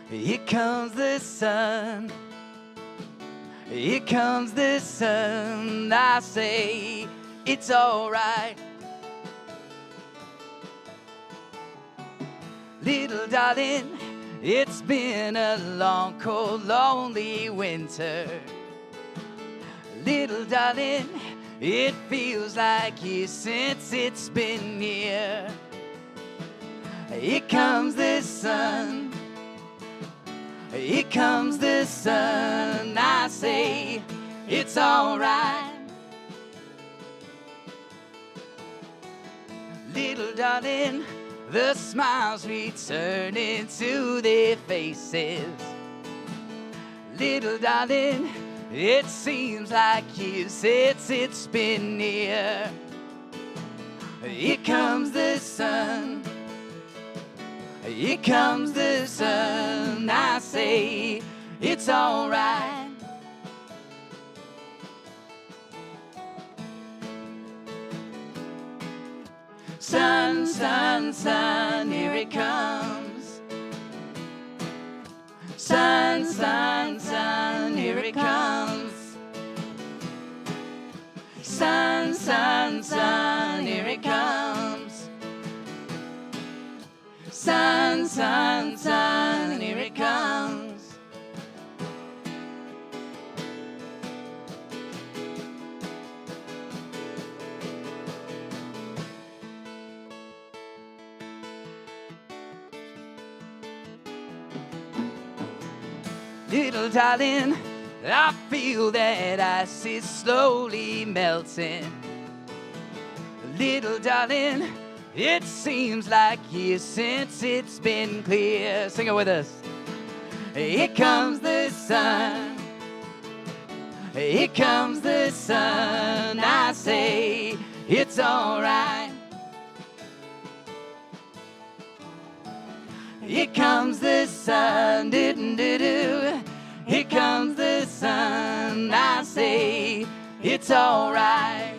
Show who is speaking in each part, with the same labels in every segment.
Speaker 1: Here comes the sun. Here comes the sun. I say it's all right. Little darling, it's been a long, cold, lonely winter. Little darling, it feels like years since it's been here. Here comes the sun. Here comes the sun. I say it's all right. Little darling, the smiles return into their faces. Little darling, it seems like years since it's been near. Here comes the sun. Here comes the sun. I say it's all right. Sun, sun, sun, here it comes. Sun, sun, sun, here it comes. Sun, sun, sun, here it comes. Sun, sun, sun, here it comes. Little darling, I feel that ice is slowly melting. Little darling, it seems like years since it's been clear. Sing it with us. Here comes the sun. Here comes the sun. I say it's all right. Here comes the sun. Do-do-do-do. Here comes the sun. I say it's all right.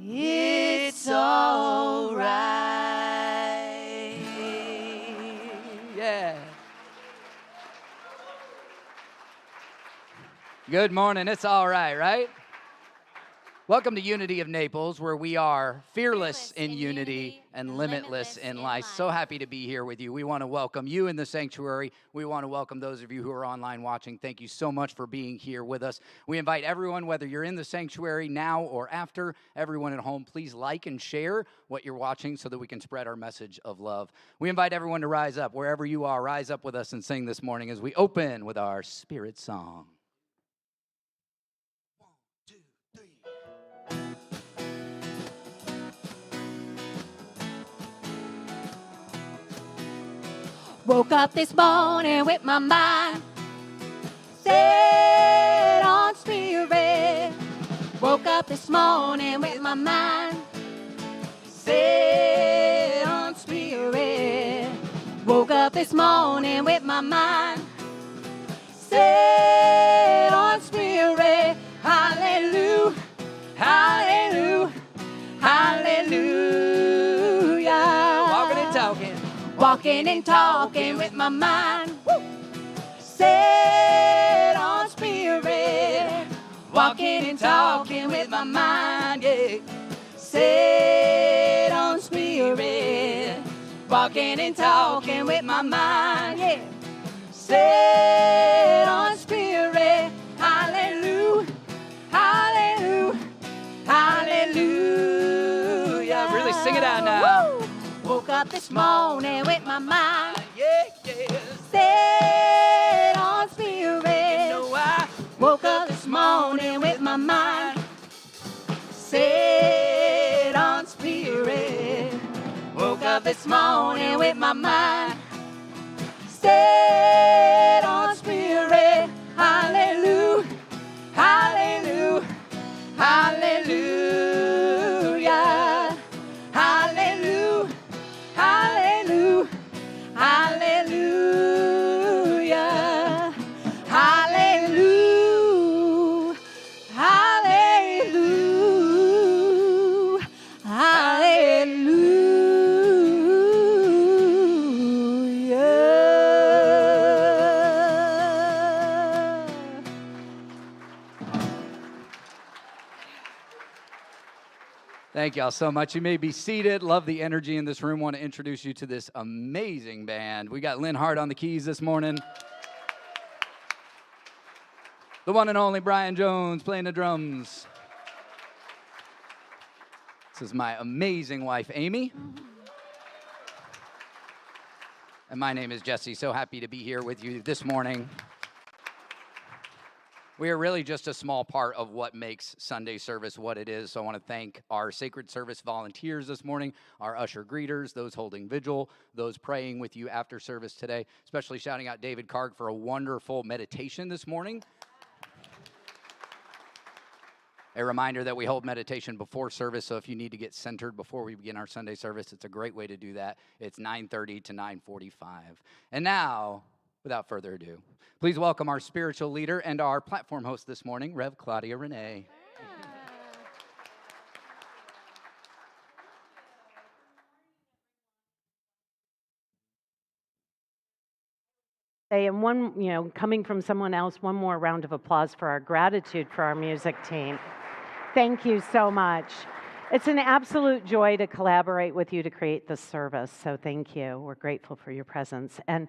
Speaker 1: It's all right. Yeah. Good morning. It's all right, right? Welcome to Unity of Naples, where we are fearless in unity and limitless in life. So happy to be here with you. We want to welcome you in the sanctuary. We want to welcome those of you who are online watching. Thank you so much for being here with us. We invite everyone, whether you're in the sanctuary now or after, everyone at home, please like and share what you're watching so that we can spread our message of love. We invite everyone to rise up. Wherever you are, rise up with us and sing this morning as we open with our Spirit song.
Speaker 2: Woke up this morning with my mind set on Spirit. Woke up this morning with my mind set on Spirit. Woke up this morning with my mind set on Spirit. Hallelujah, hallelujah, hallelujah.
Speaker 1: Walking and talking.
Speaker 2: Walking and talking with my mind set on Spirit. Walking and talking with my mind, yeah. Set on Spirit. Walking and talking with my mind, yeah. Set on Spirit. Hallelujah, hallelujah, hallelujah.
Speaker 1: Really sing it out now.
Speaker 2: Woo! Woke up this morning with my mind
Speaker 1: Yeah, yeah.
Speaker 2: set on Spirit.
Speaker 1: No, I
Speaker 2: Woke up this morning with my mind set on Spirit. Woke up this morning with my mind set on Spirit. Hallelujah, hallelujah, hallelujah, hallelujah, hallelujah, hallelujah, hallelujah, hallelujah, hallelujah.
Speaker 1: Thank y'all so much. You may be seated. Love the energy in this room. Want to introduce you to this amazing band. We got Lynn Hart on the keys this morning. The one and only Brian Jones playing the drums. This is my amazing wife, Amy. And my name is Jesse. So happy to be here with you this morning. We are really just a small part of what makes Sunday service what it is. So I want to thank our sacred service volunteers this morning, our usher greeters, those holding vigil, those praying with you after service today, especially shouting out David Karg for a wonderful meditation this morning. A reminder that we hold meditation before service, so if you need to get centered before we begin our Sunday service, it's a great way to do that. It's 9:30 to 9:45. And now, without further ado, please welcome our spiritual leader and our platform host this morning, Rev. Claudia Renee.
Speaker 3: And one, coming from someone else, one more round of applause for our gratitude for our music team. Thank you so much. It's an absolute joy to collaborate with you to create this service, so thank you. We're grateful for your presence. And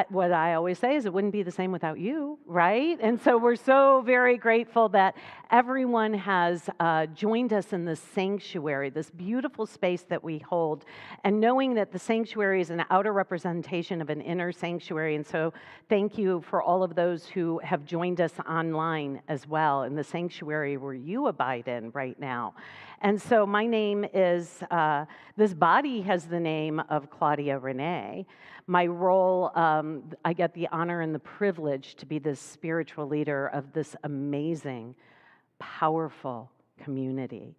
Speaker 3: what I always say is it wouldn't be the same without you, right? And so we're so very grateful that everyone has joined us in this sanctuary, this beautiful space that we hold, and knowing that the sanctuary is an outer representation of an inner sanctuary. And so thank you for all of those who have joined us online as well in the sanctuary where you abide in right now. And so my name is, this body has the name of Claudia Renee. My role, I get the honor and the privilege to be the spiritual leader of this amazing, powerful community.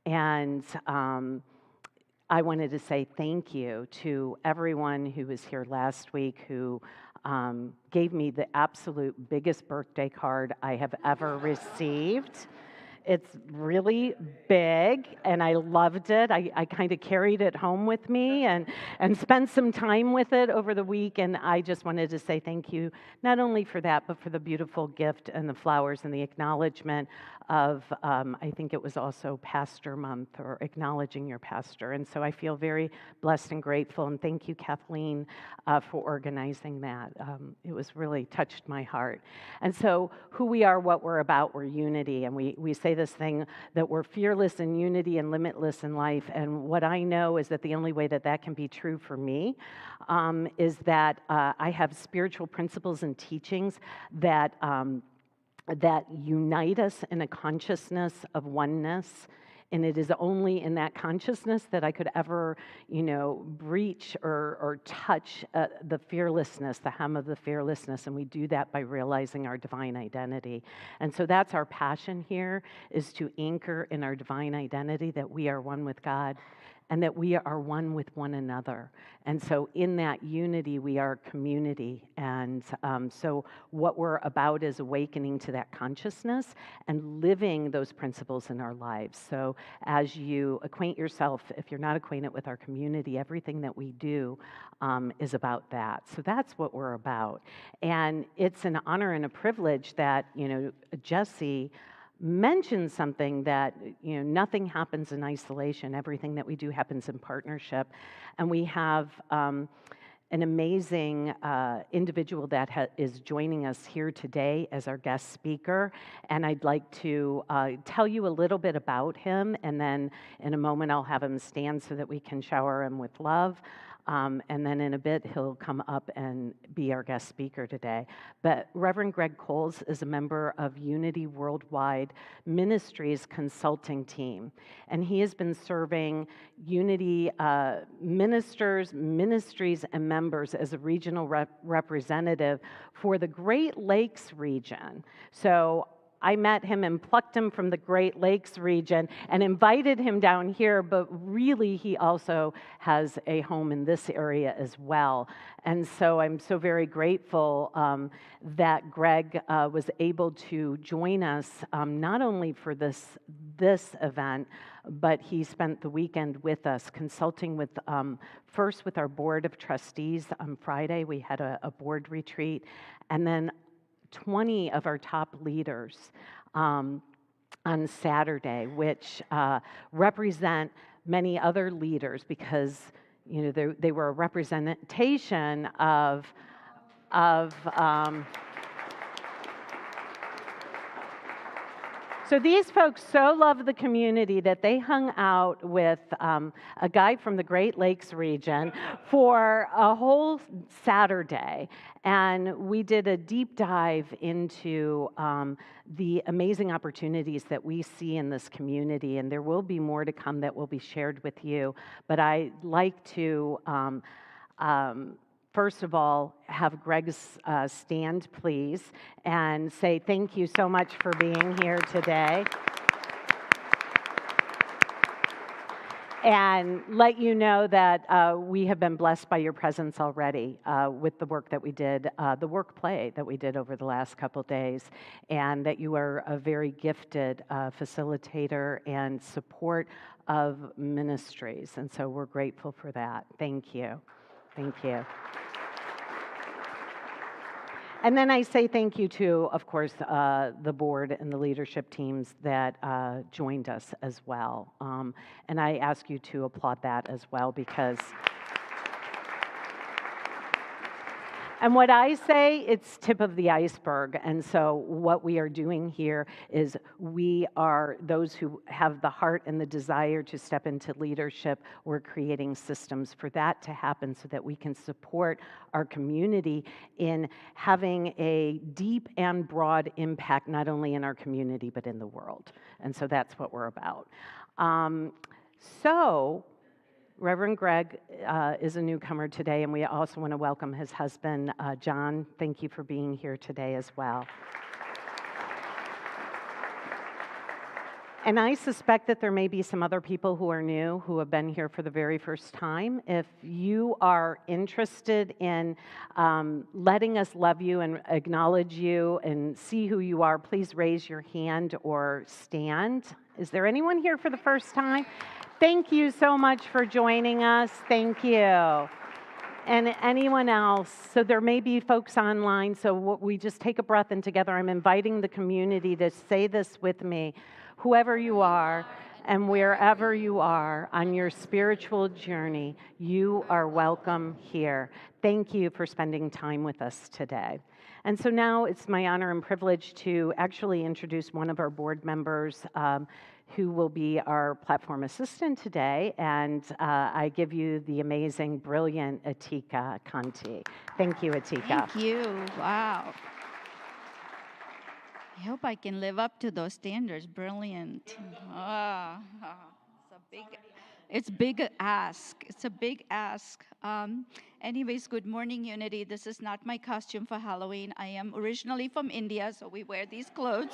Speaker 3: And I wanted to say thank you to everyone who was here last week who gave me the absolute biggest birthday card I have ever received. It's really big, and I loved it. I kind of carried it home with me and spent some time with it over the week, and I just wanted to say thank you, not only for that, but for the beautiful gift and the flowers and the acknowledgement of, I think it was also Pastor Month, or acknowledging your pastor. And so I feel very blessed and grateful, and thank you, Kathleen, for organizing that. It was really touched my heart. And so who we are, what we're about, we're unity, and we say this thing that we're fearless in unity and limitless in life. And what I know is that the only way that that can be true for me is that I have spiritual principles and teachings that unite us in a consciousness of oneness. And it is only in that consciousness that I could ever, breach or touch the fearlessness, the hem of the fearlessness. And we do that by realizing our divine identity. And so that's our passion here, is to anchor in our divine identity that we are one with God and that we are one with one another. And so in that unity, we are community. And so what we're about is awakening to that consciousness and living those principles in our lives. So as you acquaint yourself, if you're not acquainted with our community, everything that we do is about that. So that's what we're about. And it's an honor and a privilege that, Jesse mentioned something that, nothing happens in isolation. Everything that we do happens in partnership. And we have an amazing individual that is joining us here today as our guest speaker. And I'd like to tell you a little bit about him, and then in a moment I'll have him stand so that we can shower him with love. And then in a bit, he'll come up and be our guest speaker today. But Reverend Greg Coles is a member of Unity Worldwide Ministries consulting team. And he has been serving Unity ministers, ministries, and members as a regional representative for the Great Lakes region. So I met him and plucked him from the Great Lakes region and invited him down here, but really he also has a home in this area as well. And so I'm so very grateful that Greg was able to join us not only for this event, but he spent the weekend with us consulting with, first with our board of trustees on Friday. We had a board retreat, and then 20 of our top leaders on Saturday, which represent many other leaders because they were a representation of so these folks so loved the community that they hung out with a guy from the Great Lakes region for a whole Saturday. And we did a deep dive into the amazing opportunities that we see in this community. And there will be more to come that will be shared with you. But I'd like to first of all, have Greg's stand, please, and say thank you so much for being here today. And let you know that we have been blessed by your presence already with the work that we did, the work play that we did over the last couple days, and that you are a very gifted facilitator and support of ministries. And so we're grateful for that. Thank you. Thank you. And then I say thank you to, of course, the board and the leadership teams that joined us as well. And I ask you to applaud that as well because... And what I say, it's tip of the iceberg. And so what we are doing here is we are those who have the heart and the desire to step into leadership. We're creating systems for that to happen so that we can support our community in having a deep and broad impact, not only in our community, but in the world. And so that's what we're about. Reverend Greg is a newcomer today, and we also want to welcome his husband, John. Thank you for being here today as well. And I suspect that there may be some other people who are new, who have been here for the very first time. If you are interested in letting us love you and acknowledge you and see who you are, please raise your hand or stand. Is there anyone here for the first time? Thank you so much for joining us. Thank you. And anyone else? So there may be folks online, so we just take a breath, and together I'm inviting the community to say this with me. Whoever you are and wherever you are on your spiritual journey, you are welcome here. Thank you for spending time with us today. And so now it's my honor and privilege to actually introduce one of our board members who will be our platform assistant today. And I give you the amazing, brilliant Atika Kanti. Thank you, Atika.
Speaker 2: Thank you. Wow. I hope I can live up to those standards. Brilliant. It's a big ask. It's a big ask. Anyways, good morning, Unity. This is not my costume for Halloween. I am originally from India, so we wear these clothes.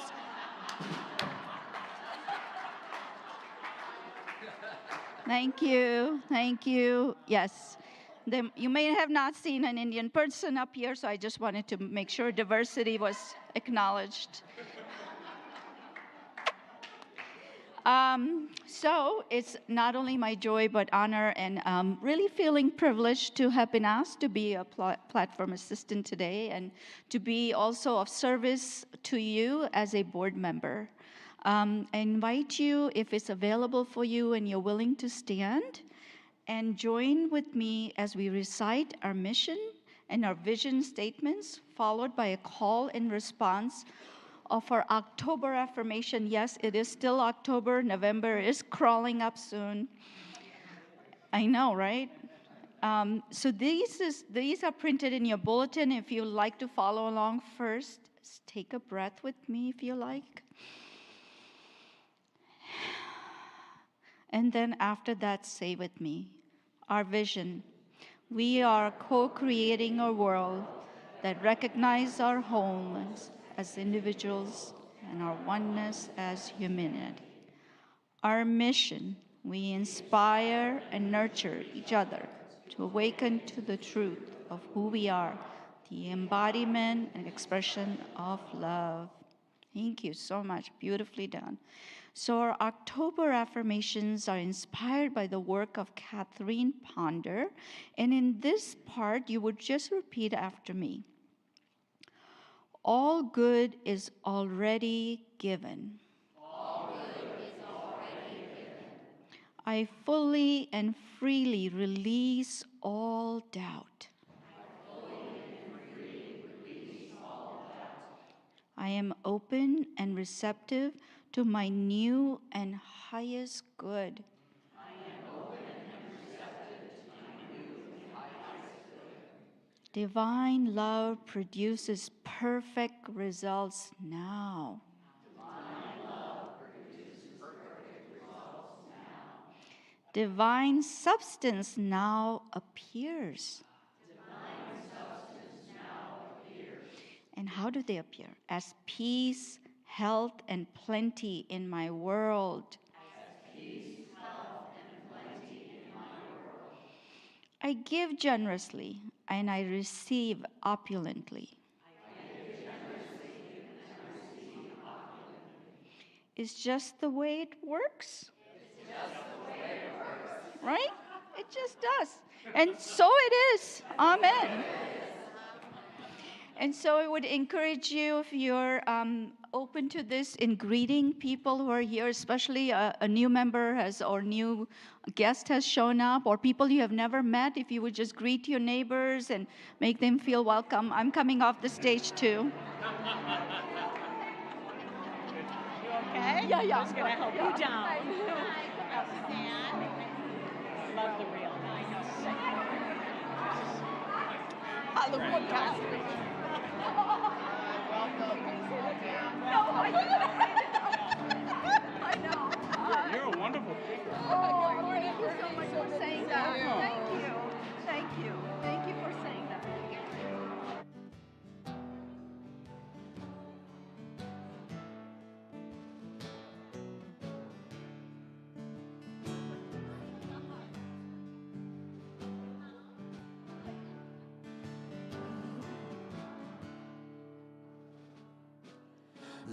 Speaker 2: Thank you. Thank you. Yes. You may have not seen an Indian person up here, so I just wanted to make sure diversity was acknowledged. So it's not only my joy, but honor, and really feeling privileged to have been asked to be a platform assistant today and to be also of service to you as a board member. I invite you, if it's available for you and you're willing to stand, and join with me as we recite our mission and our vision statements, followed by a call and response of our October affirmation. Yes, it is still October. November is crawling up soon. I know, right? So these are printed in your bulletin. If you'd like to follow along first, take a breath with me if you like. And then after that, say with me, our vision. We are co-creating a world that recognizes our wholeness as individuals and our oneness as humanity. Our mission, we inspire and nurture each other to awaken to the truth of who we are, the embodiment and expression of love. Thank you so much. Beautifully done. So our October affirmations are inspired by the work of Catherine Tonder. And in this part, you would just repeat after me. All good is already given. All I fully and freely release all doubt. I am open and receptive to my new and highest good. Divine love produces perfect results now. Divine substance now appears. And how do they appear? As peace, health, and plenty in my world. I give generously and I receive opulently. It's just the way it works. Right? It just does. And so it is. Amen. And so I would encourage you, if you're open to this, in greeting people who are here, especially a new member has or new guest has shown up, or people you have never met, if you would just greet your neighbors and make them feel welcome. I'm coming off the stage too.
Speaker 3: Okay?
Speaker 2: Yeah.
Speaker 3: I'm just going to help you down. Love the real.
Speaker 4: You're a wonderful speaker.
Speaker 2: Oh, thank you so much for saying that. Thank you for saying that.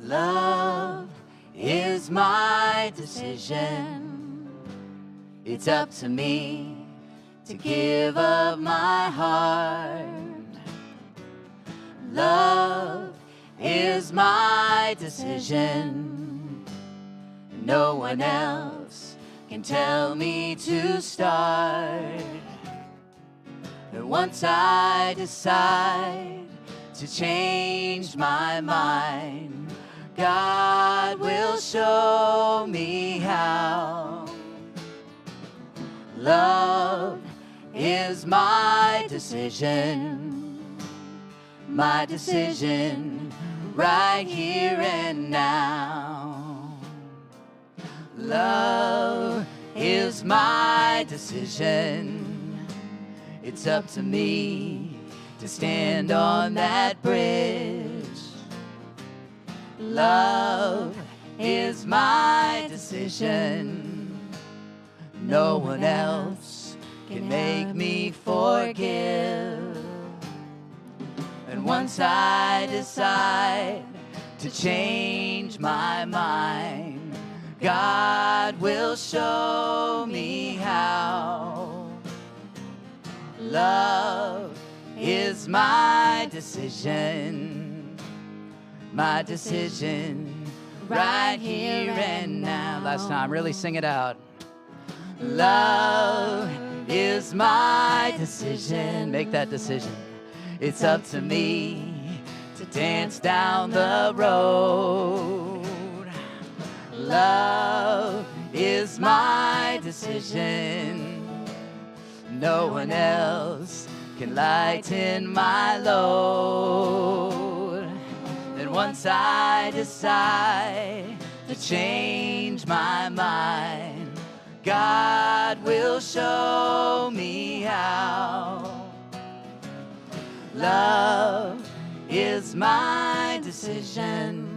Speaker 1: Love is my decision. It's up to me to give up my heart. Love is my decision. No one else can tell me to start. And once I decide to change my mind, God will show me how. Love is my decision right here and now. Love is my decision. It's up to me to stand on that bridge. Love is my decision. No one else can make me forgive. And once I decide to change my mind, God will show me how. Love is my decision right here and now. Last time, really sing it out. Love is my decision. Make that decision. It's up to me to dance down the road. Love is my decision. No one else can lighten my load. And once I decide to change my mind, God will show me how. Love is my decision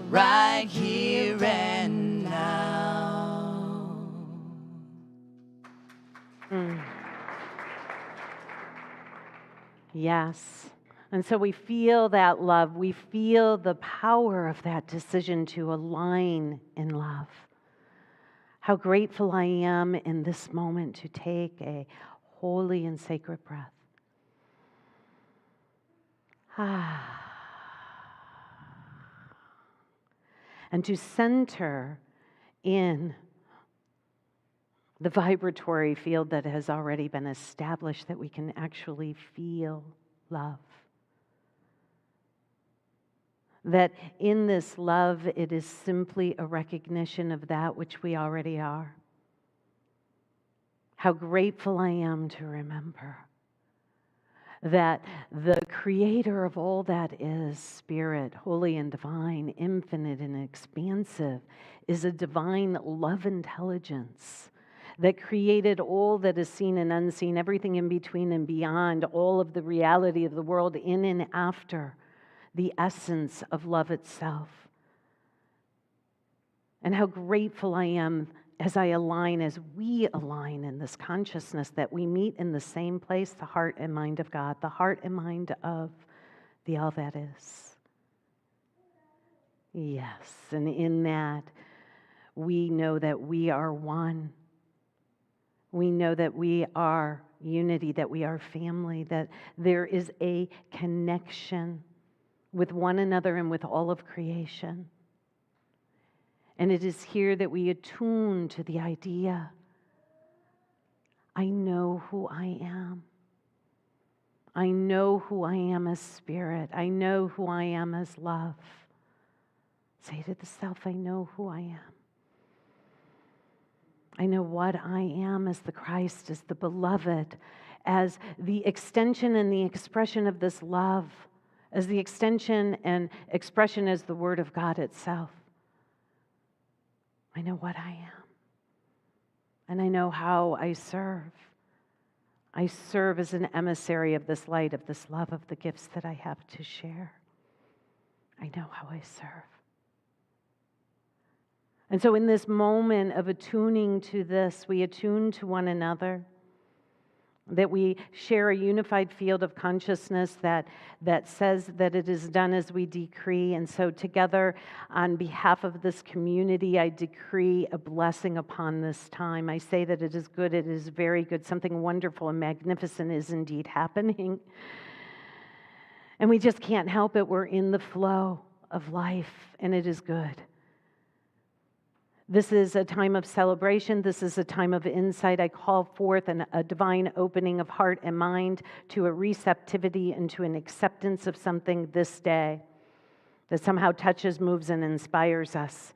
Speaker 1: right here and now.
Speaker 3: Yes. And so we feel that love. We feel the power of that decision to align in love. How grateful I am in this moment to take a holy and sacred breath. And to center in the vibratory field that has already been established, that we can actually feel love. That in this love, it is simply a recognition of that which we already are. How grateful I am to remember that the creator of all that is spirit, holy and divine, infinite and expansive, is a divine love intelligence that created all that is seen and unseen, everything in between and beyond, all of the reality of the world in and after the essence of love itself. And how grateful I am as I align, as we align in this consciousness, that we meet in the same place, the heart and mind of God, the heart and mind of the all that is. Yes, and in that, we know that we are one. We know that we are unity, that we are family, that there is a connection with one another and with all of creation. And it is here that we attune to the idea, I know who I am. I know who I am as spirit. I know who I am as love. Say to the self, I know who I am. I know what I am as the Christ, as the beloved, as the extension and the expression of this love, as the extension and expression as the Word of God itself. I know what I am. And I know how I serve. I serve as an emissary of this light, of this love, of the gifts that I have to share. I know how I serve. And so in this moment of attuning to this, we attune to one another, that we share a unified field of consciousness that says that it is done as we decree. And so together, on behalf of this community, I decree a blessing upon this time. I say that it is good, it is very good. Something wonderful and magnificent is indeed happening. And we just can't help it. We're in the flow of life, and it is good. This is a time of celebration. This is a time of insight. I call forth a divine opening of heart and mind to a receptivity and to an acceptance of something this day that somehow touches, moves, and inspires us.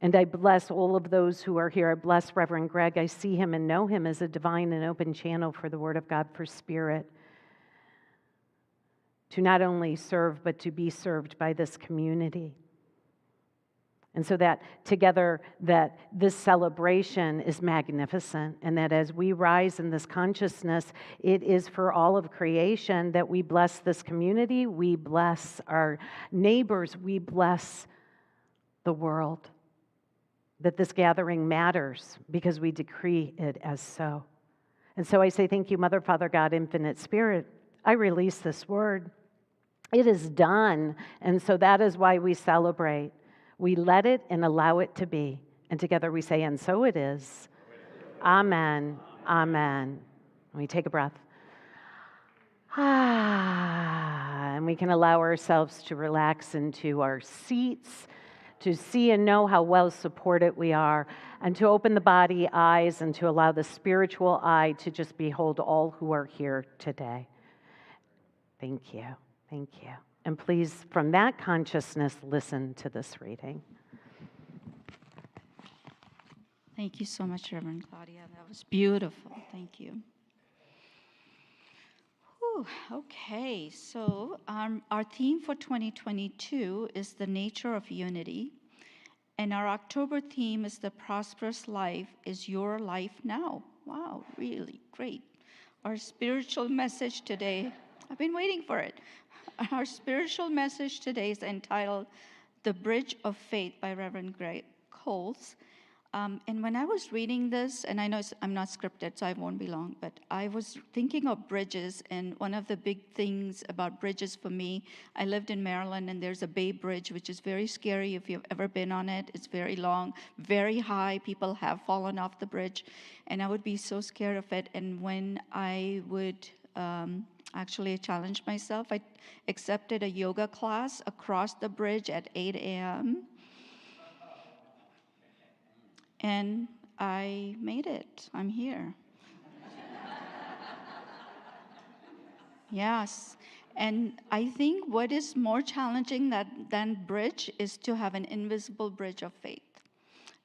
Speaker 3: And I bless all of those who are here. I bless Reverend Greg. I see him and know him as a divine and open channel for the Word of God, for Spirit, to not only serve, but to be served by this community. And so that together, that this celebration is magnificent, and that as we rise in this consciousness, it is for all of creation that we bless this community, we bless our neighbors, we bless the world. That this gathering matters because we decree it as so. And so I say thank you, Mother, Father, God, Infinite Spirit. I release this word. It is done, and so that is why we celebrate. We let it and allow it to be. And together we say, and so it is. Amen. Amen. We take a breath. And we can allow ourselves to relax into our seats, to see and know how well supported we are, and to open the body eyes and to allow the spiritual eye to just behold all who are here today. Thank you. Thank you. And please, from that consciousness, listen to this reading.
Speaker 2: Thank you so much, Reverend Claudia. That was beautiful. Thank you. Whew. Okay, so our theme for 2022 is the nature of unity. And our October theme is the prosperous life is your life now. Wow, really great. Our spiritual message today, I've been waiting for it. Our spiritual message today is entitled The Bridge of Faith by Reverend Greg Coles. And when I was reading this, and I know I'm not scripted, so I won't be long, but I was thinking of bridges, and one of the big things about bridges for me, I lived in Maryland, and there's a Bay Bridge, which is very scary if you've ever been on it. It's very long, very high. People have fallen off the bridge, and I would be so scared of it. And when I would actually challenge myself, I accepted a yoga class across the bridge at 8 a.m., And I made it. I'm here. Yes. And I think what is more challenging than bridge is to have an invisible bridge of faith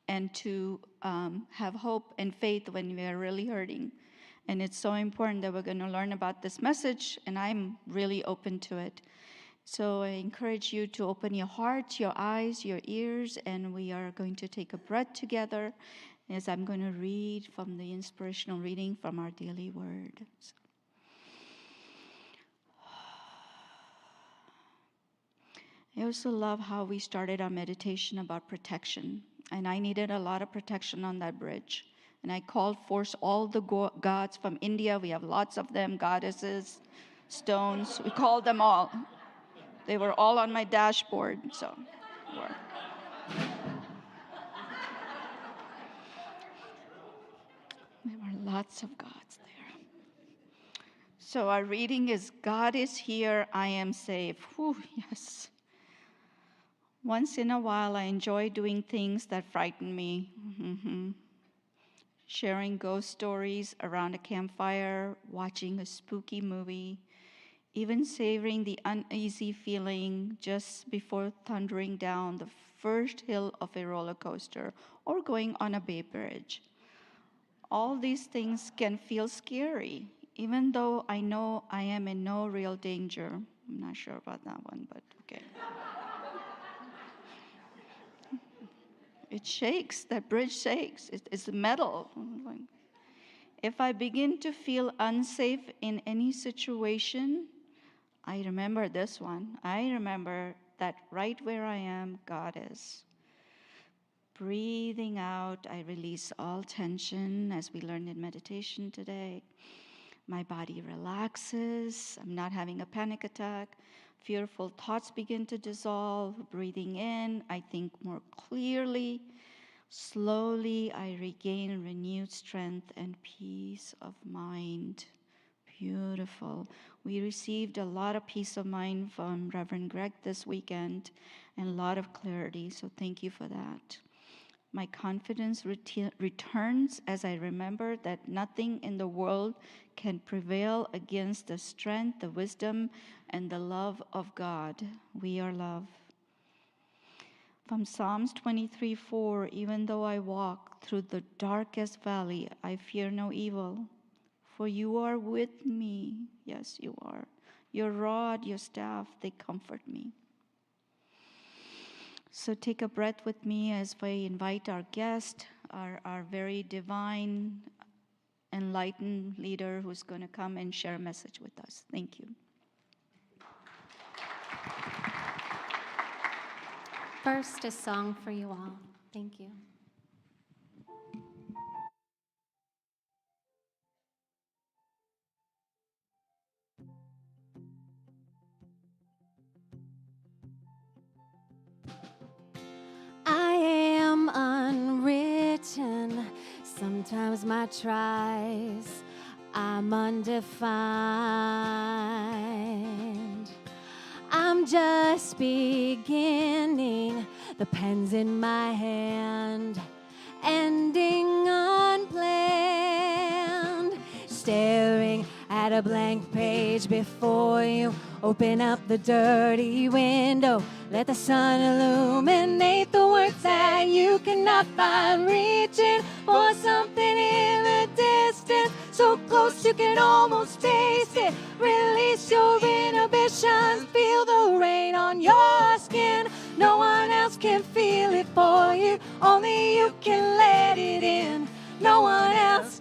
Speaker 2: and to have hope and faith when we are really hurting. And it's so important that we're going to learn about this message, and I'm really open to it. So I encourage you to open your heart, your eyes, your ears, and we are going to take a breath together as I'm going to read from the inspirational reading from our daily word. So. I also love how we started our meditation about protection, and I needed a lot of protection on that bridge. And I called forth all the gods from India. We have lots of them, goddesses, stones. We called them all. They were all on my dashboard, so. There were lots of gods there. So our reading is, God is here, I am safe. Whew, yes. Once in a while, I enjoy doing things that frighten me. Sharing ghost stories around a campfire, watching a spooky movie, even savoring the uneasy feeling just before thundering down the first hill of a roller coaster or going on a bay bridge. All these things can feel scary, even though I know I am in no real danger. I'm not sure about that one, but okay. It shakes, that bridge shakes. It's metal. If I begin to feel unsafe in any situation, I remember this one. I remember that right where I am, God is. Breathing out, I release all tension, as we learned in meditation today. My body relaxes. I'm not having a panic attack. Fearful thoughts begin to dissolve. Breathing in, I think more clearly. Slowly, I regain renewed strength and peace of mind. Beautiful. We received a lot of peace of mind from Reverend Greg this weekend and a lot of clarity, so thank you for that. My confidence returns as I remember that nothing in the world can prevail against the strength, the wisdom, and the love of God. We are love. From Psalms 23:4, even though I walk through the darkest valley, I fear no evil, for you are with me. Yes, you are. Your rod, your staff, they comfort me. So take a breath with me as we invite our guest, our very divine, enlightened leader who's going to come and share a message with us. Thank you.
Speaker 5: First, a song for you all. Thank you. I am unwritten. Sometimes my tries, I'm undefined. I'm just beginning, the pen's in my hand, ending unplanned. Staring at a blank page before you, open up the dirty window. Let the sun illuminate the words that you cannot find. Reaching for something in the distance, so close you can almost taste it. Release your inhibitions, feel the rain on your skin. No one else can feel it for you, only you can let it in. No one else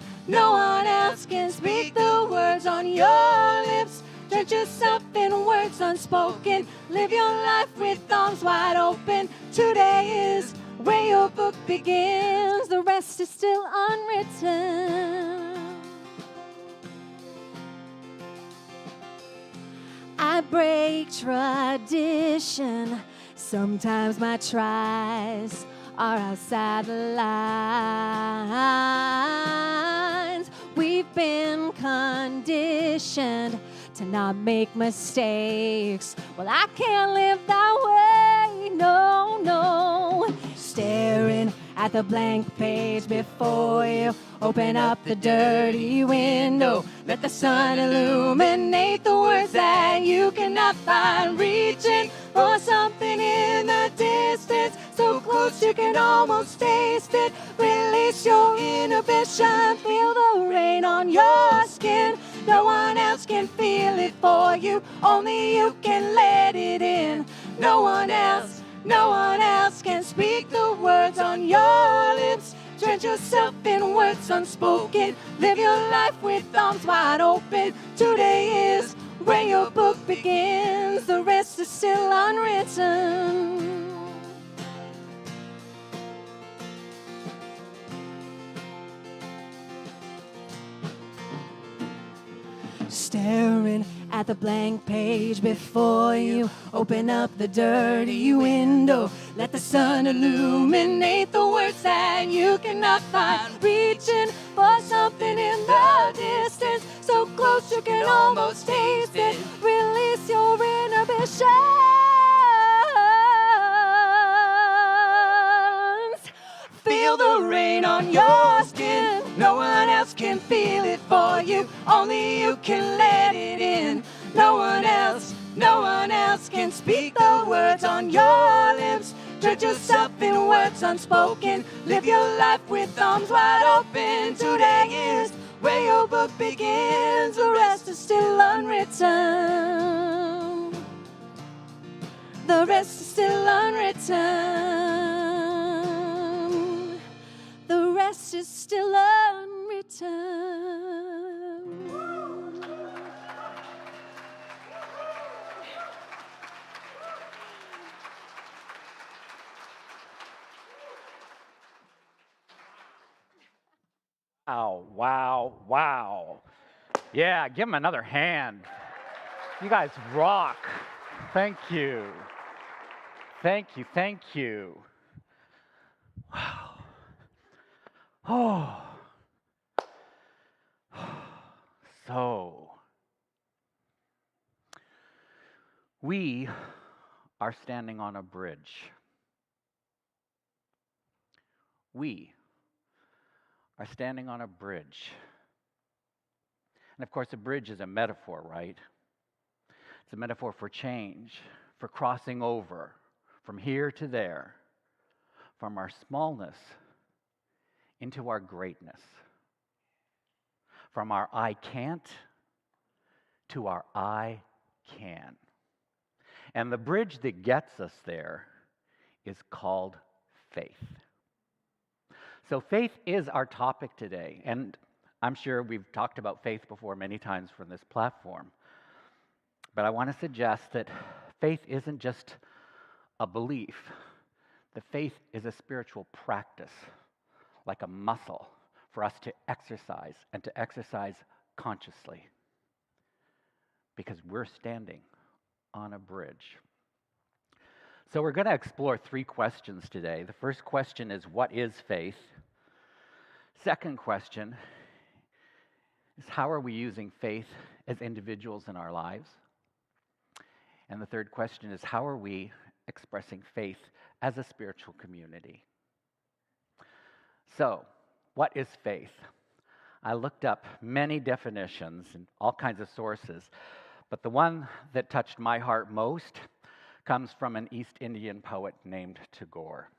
Speaker 5: can speak the words on your lips. Drench yourself in words unspoken. Live your life with arms wide open. Today is where your book begins. The rest is still unwritten. I break tradition. Sometimes my tries are outside the lines. We've been conditioned to not make mistakes. Well, I can't live that way, no. Staring at at the blank page before you. Open up the dirty window. Let the sun illuminate the words that you cannot find. Reaching for something in the distance, so close you can almost taste it. Release your inhibition. Feel the rain on your skin. No one else can feel it for you. Only you can let it in. No one else can speak the words on your lips. Drench yourself in words unspoken. Live your life with arms wide open. Today is where your book begins. The rest is still unwritten. Staring at the blank page before you. Open up the dirty window. Let the sun illuminate the words that you cannot find. Reaching for something in the distance, so close you can almost taste it. Release your inhibitions. Feel the rain on your skin. No one else can feel it for you. Only you can let it in. No one else can speak the words on your lips. Drench yourself in words unspoken. Live your life with arms wide open. Today is where your book begins. The rest is still unwritten. The rest is still unwritten. The rest is still unwritten.
Speaker 6: Wow, wow, wow. Yeah, give them another hand. You guys rock. Thank you. Thank you, thank you. Wow. Oh. So, we are standing on a bridge. We are standing on a bridge. And of course, a bridge is a metaphor, right? It's a metaphor for change, for crossing over from here to there, from our smallness into our greatness, from our I can't to our I can. And the bridge that gets us there is called faith. So faith is our topic today, and I'm sure we've talked about faith before many times from this platform. But I want to suggest that faith isn't just a belief. The faith is a spiritual practice, like a muscle for us to exercise, and to exercise consciously, because we're standing on a bridge. So we're going to explore 3 questions today. The first question is, what is faith? Second question is, how are we using faith as individuals in our lives? And the third question is, how are we expressing faith as a spiritual community? So, what is faith? I looked up many definitions and all kinds of sources, but the one that touched my heart most comes from an East Indian poet named Tagore.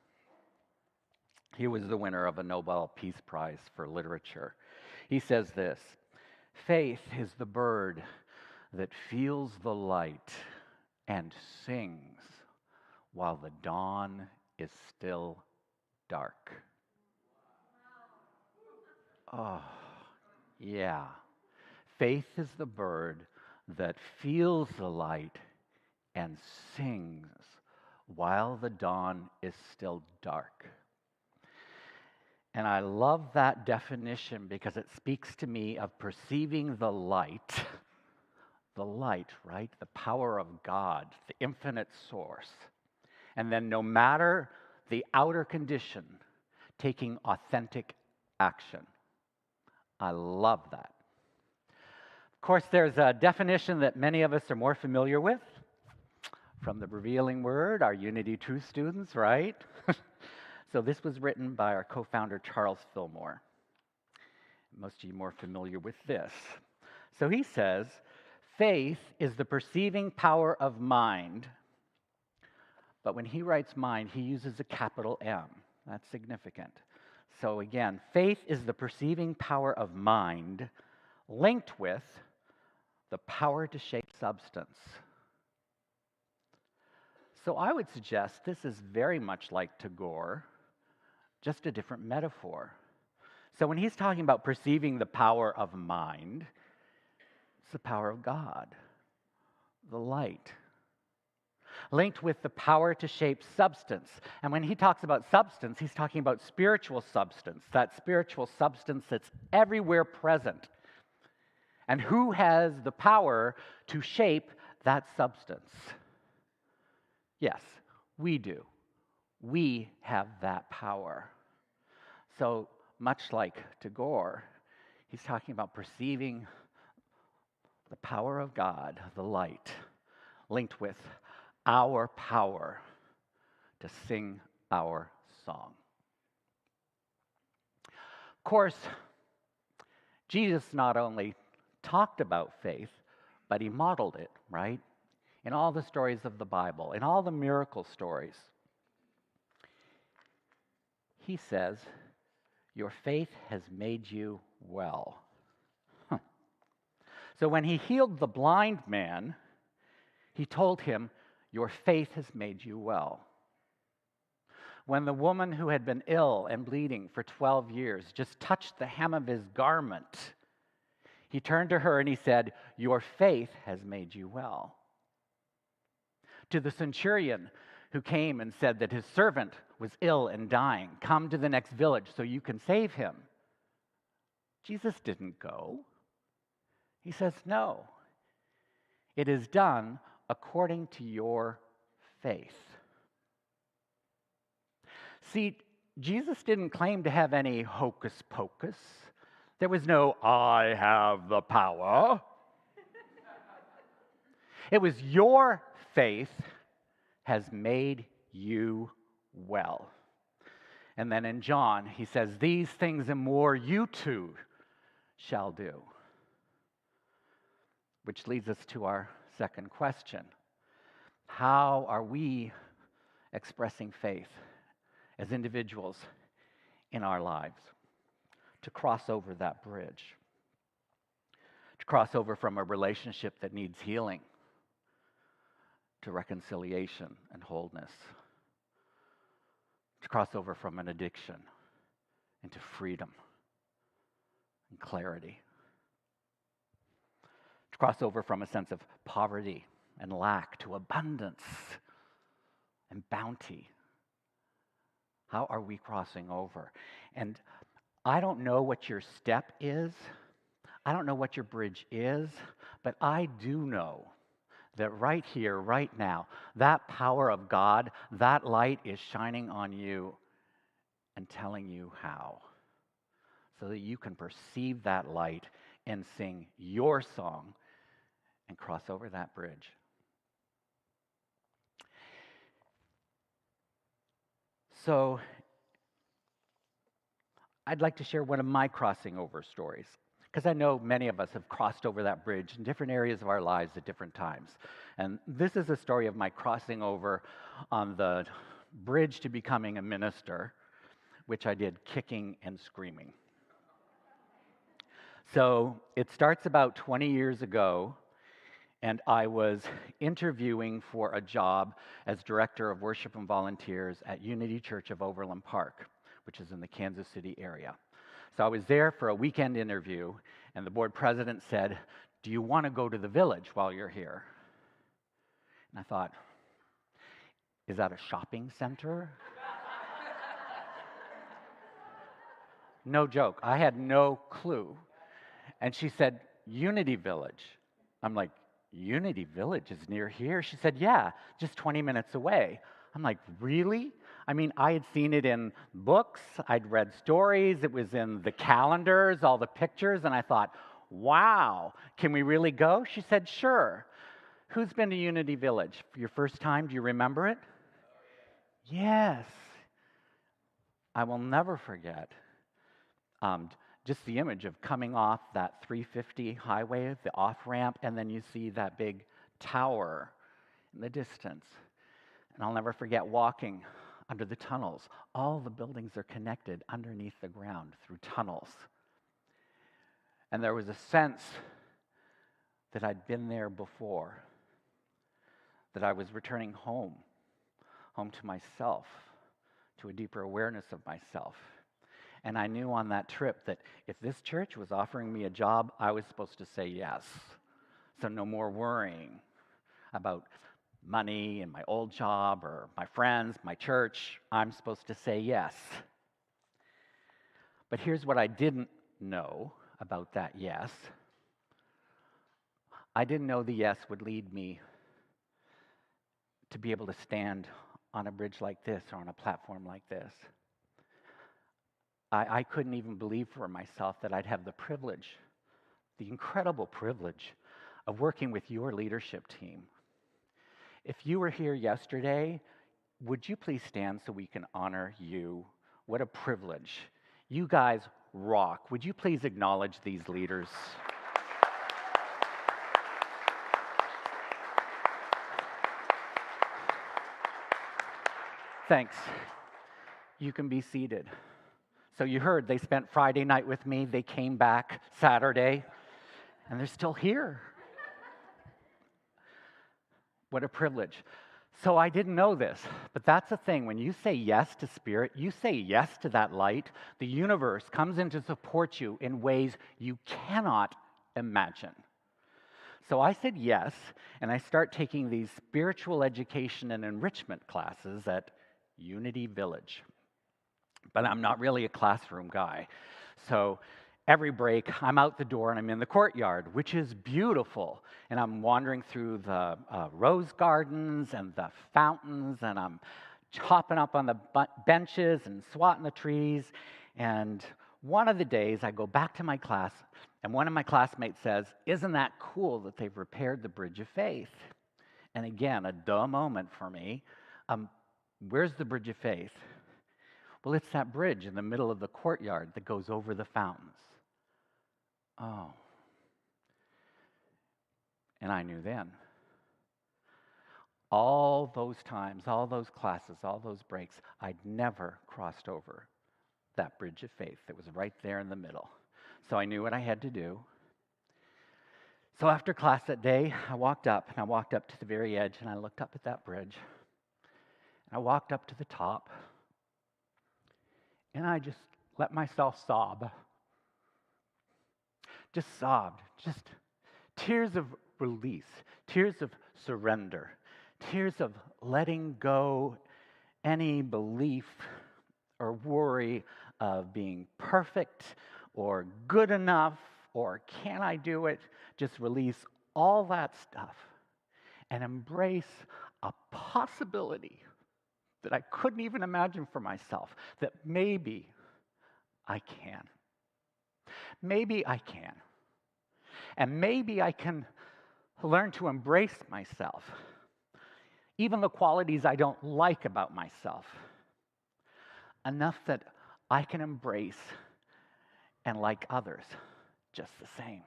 Speaker 6: He was the winner of a Nobel Peace Prize for literature. He says this: faith is the bird that feels the light and sings while the dawn is still dark. Oh, yeah. Faith is the bird that feels the light and sings while the dawn is still dark. And I love that definition because it speaks to me of perceiving the light, right? The power of God, the infinite source. And then no matter the outer condition, taking authentic action. I love that. Of course, there's a definition that many of us are more familiar with from the Revealing Word, our Unity Truth students, right? So this was written by our co-founder, Charles Fillmore. Most of you are more familiar with this. So he says, faith is the perceiving power of mind. But when he writes mind, he uses a capital M. That's significant. So again, faith is the perceiving power of mind linked with the power to shape substance. So I would suggest this is very much like Tagore, just a different metaphor. So when he's talking about perceiving the power of mind, it's the power of God, the light, linked with the power to shape substance. And when he talks about substance, he's talking about spiritual substance, that spiritual substance that's everywhere present. And who has the power to shape that substance? Yes, we do. We have that power. So much like Tagore, he's talking about perceiving the power of God, the light, linked with our power to sing our song. Of course, Jesus not only talked about faith, but he modeled it, right? In all the stories of the Bible, in all the miracle stories. He says, your faith has made you well. So when he healed the blind man, he told him, your faith has made you well. When the woman who had been ill and bleeding for 12 years just touched the hem of his garment, he turned to her and he said, your faith has made you well. To the centurion who came and said that his servant was ill and dying, come to the next village so you can save him. Jesus didn't go. He says, no, it is done according to your faith. See, Jesus didn't claim to have any hocus pocus. There was no, I have the power. It was your faith has made you well. And then in John, he says, these things and more you too shall do. Which leads us to our second question. How are we expressing faith as individuals in our lives to cross over that bridge? To cross over from a relationship that needs healing to reconciliation and wholeness. To cross over from an addiction into freedom and clarity. To cross over from a sense of poverty and lack to abundance and bounty. How are we crossing over? And I don't know what your step is. I don't know what your bridge is, but I do know that right here, right now, that power of God, that light is shining on you and telling you how, so that you can perceive that light and sing your song and cross over that bridge. So, I'd like to share one of my crossing over stories, because I know many of us have crossed over that bridge in different areas of our lives at different times. And this is a story of my crossing over on the bridge to becoming a minister, which I did kicking and screaming. So it starts about 20 years ago, and I was interviewing for a job as Director of Worship and Volunteers at Unity Church of Overland Park, which is in the Kansas City area. So I was there for a weekend interview, and the board president said, do you want to go to the village while you're here? And I thought, is that a shopping center? No joke. I had no clue. And she said, Unity Village. I'm like, Unity Village is near here? She said, yeah, just 20 minutes away. I'm like, really? I mean, I had seen it in books, I'd read stories, it was in the calendars, all the pictures, and I thought, wow, can we really go? She said, sure. Who's been to Unity Village? For your first time, do you remember it? Yes. I will never forget just the image of coming off that 350 highway, the off-ramp, and then you see that big tower in the distance. And I'll never forget walking under the tunnels. All the buildings are connected underneath the ground through tunnels. And there was a sense that I'd been there before, that I was returning home to myself, to a deeper awareness of myself. And I knew on that trip that if this church was offering me a job, I was supposed to say yes. So no more worrying about money and my old job or my friends, my church. I'm supposed to say yes. But here's what I didn't know about that yes. I didn't know the yes would lead me to be able to stand on a bridge like this or on a platform like this. I couldn't even believe for myself that I'd have the privilege, the incredible privilege of working with your leadership team. If you were here yesterday, would you please stand so we can honor you? What a privilege. You guys rock. Would you please acknowledge these leaders? Thanks. You can be seated. So you heard they spent Friday night with me. They came back Saturday, and they're still here. What a privilege. So I didn't know this, but that's the thing. When you say yes to Spirit, you say yes to that light, the universe comes in to support you in ways you cannot imagine. So I said yes, and I start taking these spiritual education and enrichment classes at Unity Village. But I'm not really a classroom guy. So every break, I'm out the door and I'm in the courtyard, which is beautiful. And I'm wandering through the rose gardens and the fountains, and I'm hopping up on the benches and swatting the trees. And one of the days, I go back to my class, and one of my classmates says, "Isn't that cool that they've repaired the Bridge of Faith?" And again, a duh moment for me. Where's the Bridge of Faith? Well, it's that bridge in the middle of the courtyard that goes over the fountains. Oh. And I knew then. All those times, all those classes, all those breaks, I'd never crossed over that Bridge of Faith that was right there in the middle. So I knew what I had to do. So after class that day, I walked up to the very edge, and I looked up at that bridge. And I walked up to the top. And I just let myself sob. Just sobbed. Just tears of release, tears of surrender, tears of letting go any belief or worry of being perfect or good enough or can I do it? Just release all that stuff and embrace a possibility that I couldn't even imagine for myself, that maybe I can. Maybe I can. And maybe I can learn to embrace myself, even the qualities I don't like about myself, enough that I can embrace and like others just the same.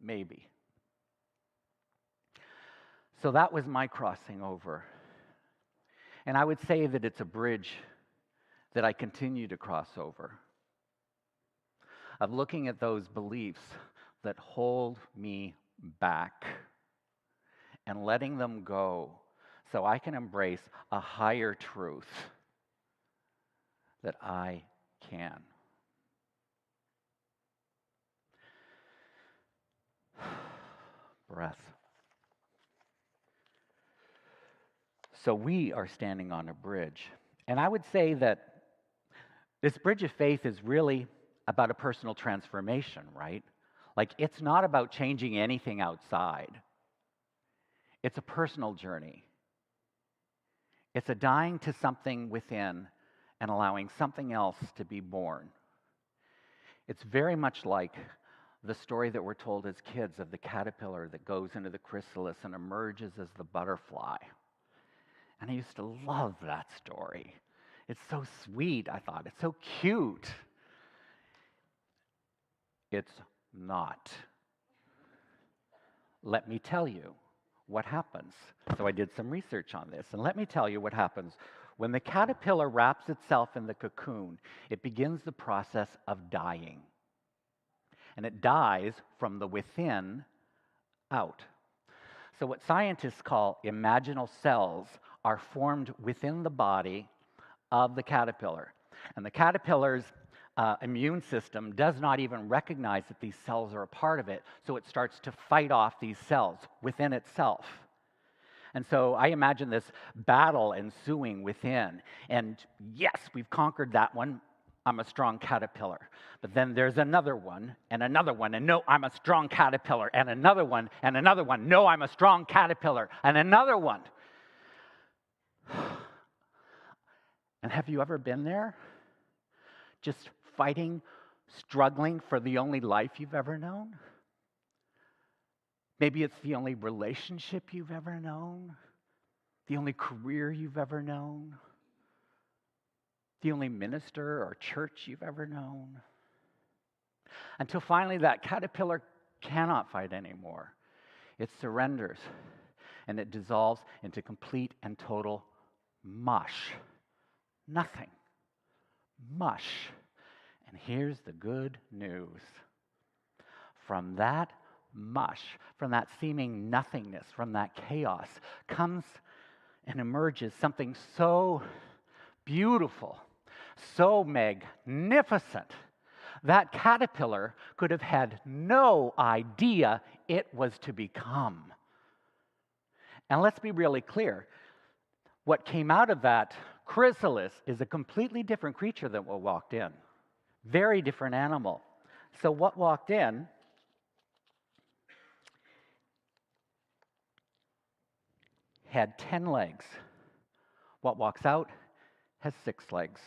Speaker 6: Maybe. So that was my crossing over. And I would say that it's a bridge that I continue to cross over, of looking at those beliefs that hold me back and letting them go so I can embrace a higher truth that I can. Breath. So we are standing on a bridge. And I would say that this bridge of faith is really about a personal transformation, right? Like, it's not about changing anything outside. It's a personal journey. It's a dying to something within and allowing something else to be born. It's very much like the story that we're told as kids of the caterpillar that goes into the chrysalis and emerges as the butterfly. And I used to love that story. It's so sweet, I thought. It's so cute. It's not. Let me tell you what happens. So I did some research on this, and let me tell you what happens. When the caterpillar wraps itself in the cocoon, it begins the process of dying. And it dies from the within out. So what scientists call imaginal cells are formed within the body of the caterpillar. And the caterpillar's immune system does not even recognize that these cells are a part of it, so it starts to fight off these cells within itself. And so I imagine this battle ensuing within. And yes, we've conquered that one. I'm a strong caterpillar. But then there's another one, and no, I'm a strong caterpillar, and another one, and another one. No, I'm a strong caterpillar, and another one. And have you ever been there? Just fighting, struggling for the only life you've ever known? Maybe it's the only relationship you've ever known, the only career you've ever known, the only minister or church you've ever known. Until finally that caterpillar cannot fight anymore. It surrenders and it dissolves into complete and total mush. Nothing. Mush. And here's the good news. From that mush, from that seeming nothingness, from that chaos, comes and emerges something so beautiful, so magnificent. That caterpillar could have had no idea it was to become. And let's be really clear. What came out of that chrysalis is a completely different creature than what walked in. Very different animal. So what walked in had 10 legs. What walks out has 6 legs.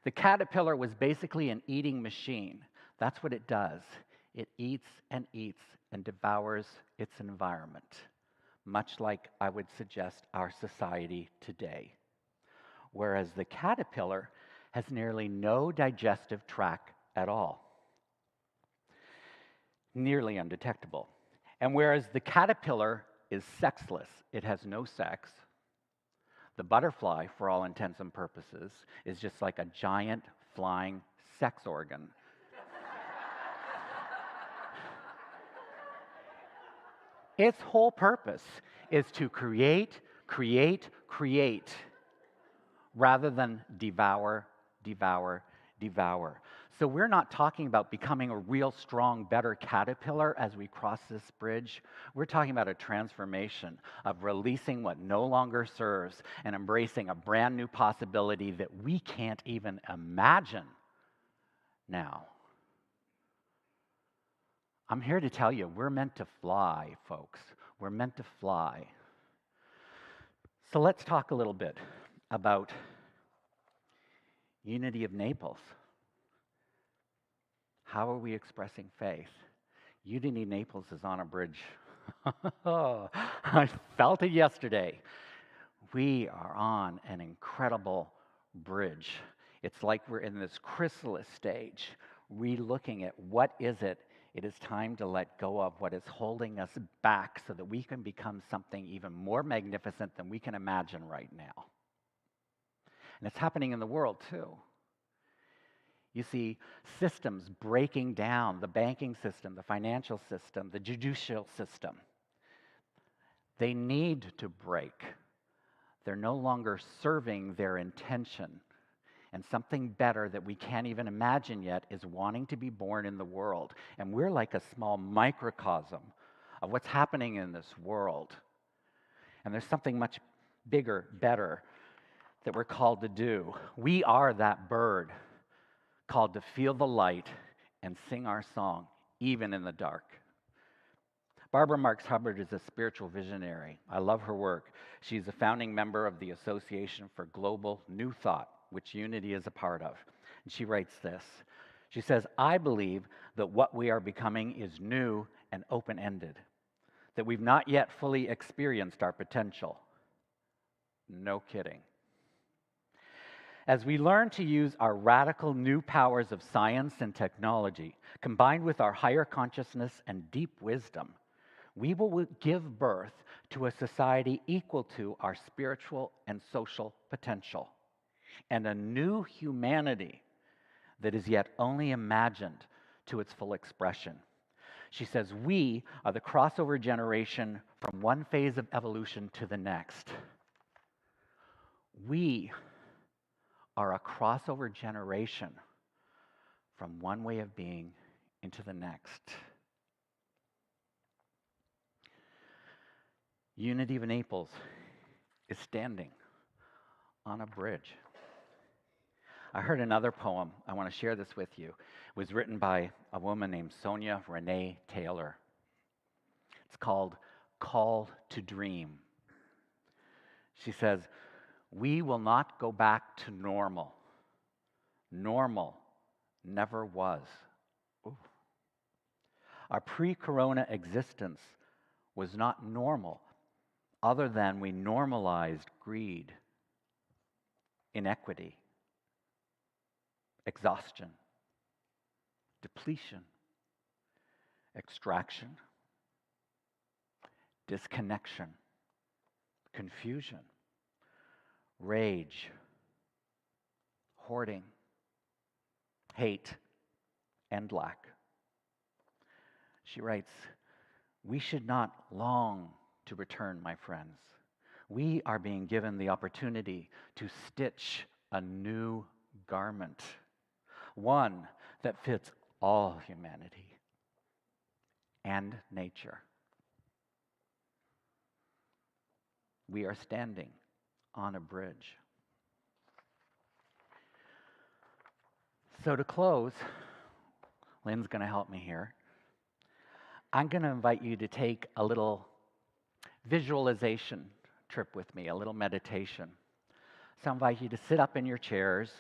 Speaker 6: The caterpillar was basically an eating machine. That's what it does. It eats and devours its environment, much like I would suggest our society today. Whereas the caterpillar has nearly no digestive tract at all. Nearly undetectable. And whereas the caterpillar is sexless, it has no sex, the butterfly, for all intents and purposes, is just like a giant flying sex organ. Its whole purpose is to create, rather than devour. So we're not talking about becoming a real strong, better caterpillar as we cross this bridge. We're talking about a transformation of releasing what no longer serves and embracing a brand new possibility that we can't even imagine now. I'm here to tell you, we're meant to fly, folks. We're meant to fly. So let's talk a little bit about Unity of Naples. How are we expressing faith? Unity Naples is on a bridge. I felt it yesterday. We are on an incredible bridge. It's like we're in this chrysalis stage, re-looking at what is it. It is time to let go of what is holding us back so that we can become something even more magnificent than we can imagine right now. And it's happening in the world too. You see systems breaking down, the banking system, the financial system, the judicial system. They need to break. They're no longer serving their intention. And something better that we can't even imagine yet is wanting to be born in the world. And we're like a small microcosm of what's happening in this world. And there's something much bigger, better that we're called to do. We are that bird called to feel the light and sing our song, even in the dark. Barbara Marx Hubbard is a spiritual visionary. I love her work. She's a founding member of the Association for Global New Thought, which Unity is a part of. And she writes this. She says, I believe that what we are becoming is new and open-ended, that we've not yet fully experienced our potential. No kidding. As we learn to use our radical new powers of science and technology, combined with our higher consciousness and deep wisdom, we will give birth to a society equal to our spiritual and social potential, and a new humanity that is yet only imagined to its full expression. She says, we are the crossover generation from one phase of evolution to the next. We are a crossover generation from one way of being into the next. Unity of Naples is standing on a bridge. I heard another poem. I want to share this with you. It was written by a woman named Sonia Renee Taylor. It's called Call to Dream. She says, we will not go back to normal. Normal never was. Ooh. Our pre-corona existence was not normal, other than we normalized greed, inequity, exhaustion, depletion, extraction, disconnection, confusion, rage, hoarding, hate, and lack. She writes, we should not long to return, my friends. We are being given the opportunity to stitch a new garment, one that fits all humanity and nature. We are standing on a bridge. So to close, Lynn's going to help me here. I'm going to invite you to take a little visualization trip with me, a little meditation. So I invite you to sit up in your chairs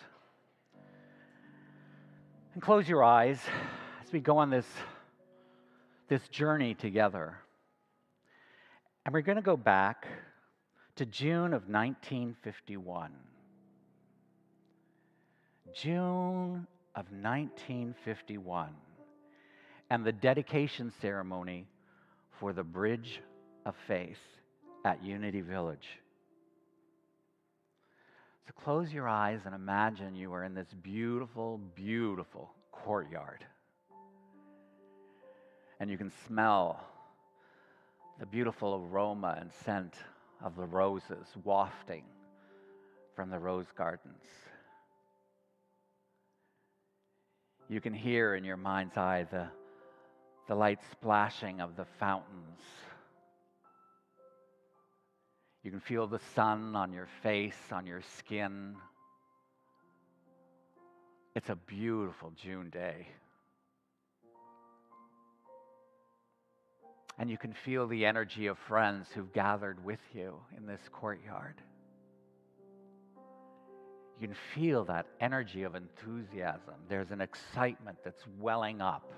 Speaker 6: and close your eyes as we go on this journey together. And we're going to go back to June of 1951. June of 1951. And the dedication ceremony for the Bridge of Faith at Unity Village. So close your eyes and imagine you are in this beautiful, beautiful courtyard. And you can smell the beautiful aroma and scent of the roses wafting from the rose gardens. You can hear in your mind's eye the light splashing of the fountains. You can feel the sun on your face, on your skin. It's a beautiful June day. And you can feel the energy of friends who've gathered with you in this courtyard. You can feel that energy of enthusiasm. There's an excitement that's welling up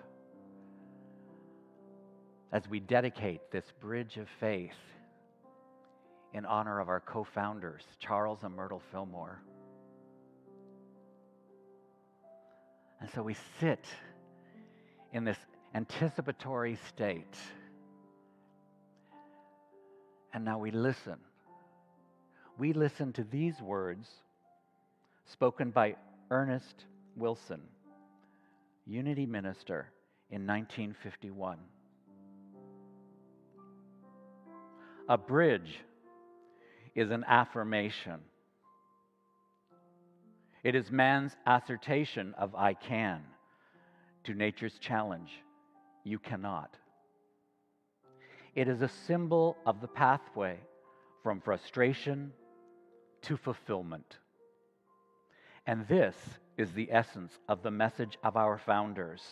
Speaker 6: as we dedicate this bridge of faith in honor of our co-founders, Charles and Myrtle Fillmore. And so we sit in this anticipatory state. And now we listen. We listen to these words spoken by Ernest Wilson, Unity minister in 1951. A bridge is an affirmation. It is man's assertion of I can to nature's challenge, you cannot. It is a symbol of the pathway from frustration to fulfillment. And this is the essence of the message of our founders.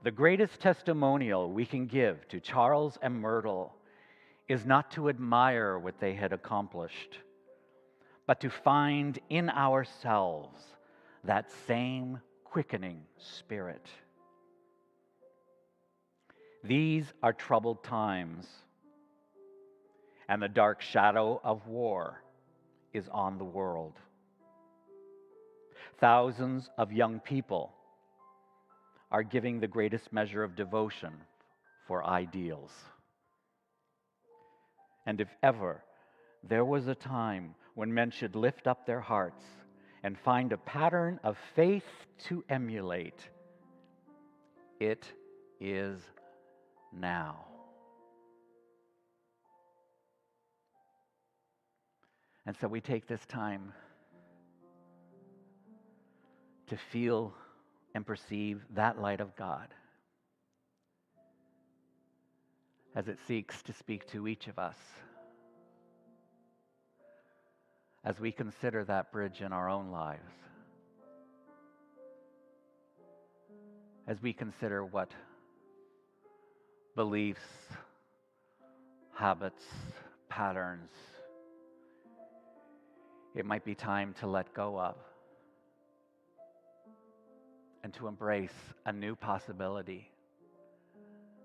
Speaker 6: The greatest testimonial we can give to Charles and Myrtle is not to admire what they had accomplished, but to find in ourselves that same quickening spirit. These are troubled times, and the dark shadow of war is on the world. thousands of young people are giving the greatest measure of devotion for ideals. And if ever there was a time when men should lift up their hearts and find a pattern of faith to emulate, it is now. And so we take this time to feel and perceive that light of God as it seeks to speak to each of us, as we consider that bridge in our own lives, as we consider what beliefs, habits, patterns it might be time to let go of and to embrace a new possibility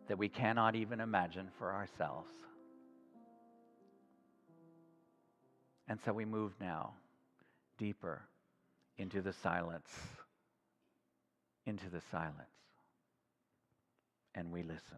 Speaker 6: that we cannot even imagine for ourselves. And so we move now deeper into the silence, and we listen.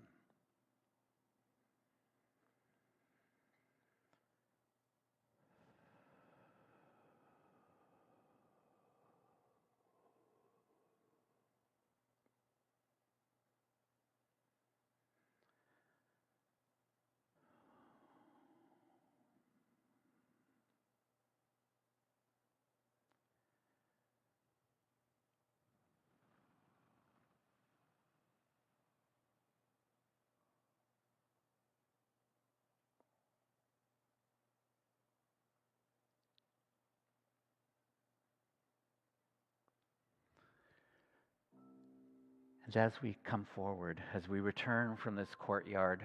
Speaker 6: And as we come forward, as we return from this courtyard,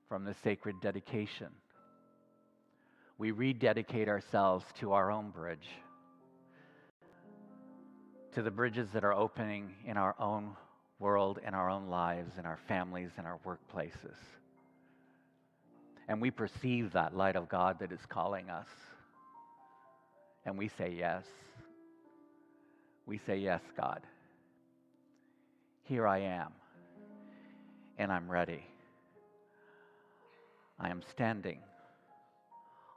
Speaker 6: from this sacred dedication, we rededicate ourselves to our own bridge, to the bridges that are opening in our own world, in our own lives, in our families, in our workplaces. And we perceive that light of God that is calling us. And we say yes. We say, yes, God. Here I am, and I'm ready. I am standing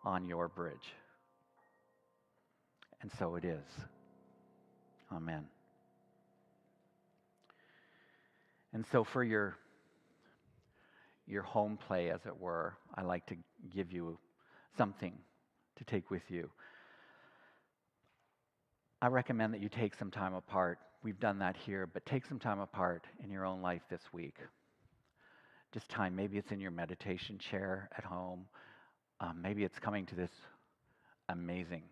Speaker 6: on your bridge. And so it is. Amen. And so for your home play, as it were, I like to give you something to take with you. I recommend that you take some time apart. We've done that here, but take some time apart in your own life this week. Just time. Maybe it's in your meditation chair at home. Maybe it's coming to this amazing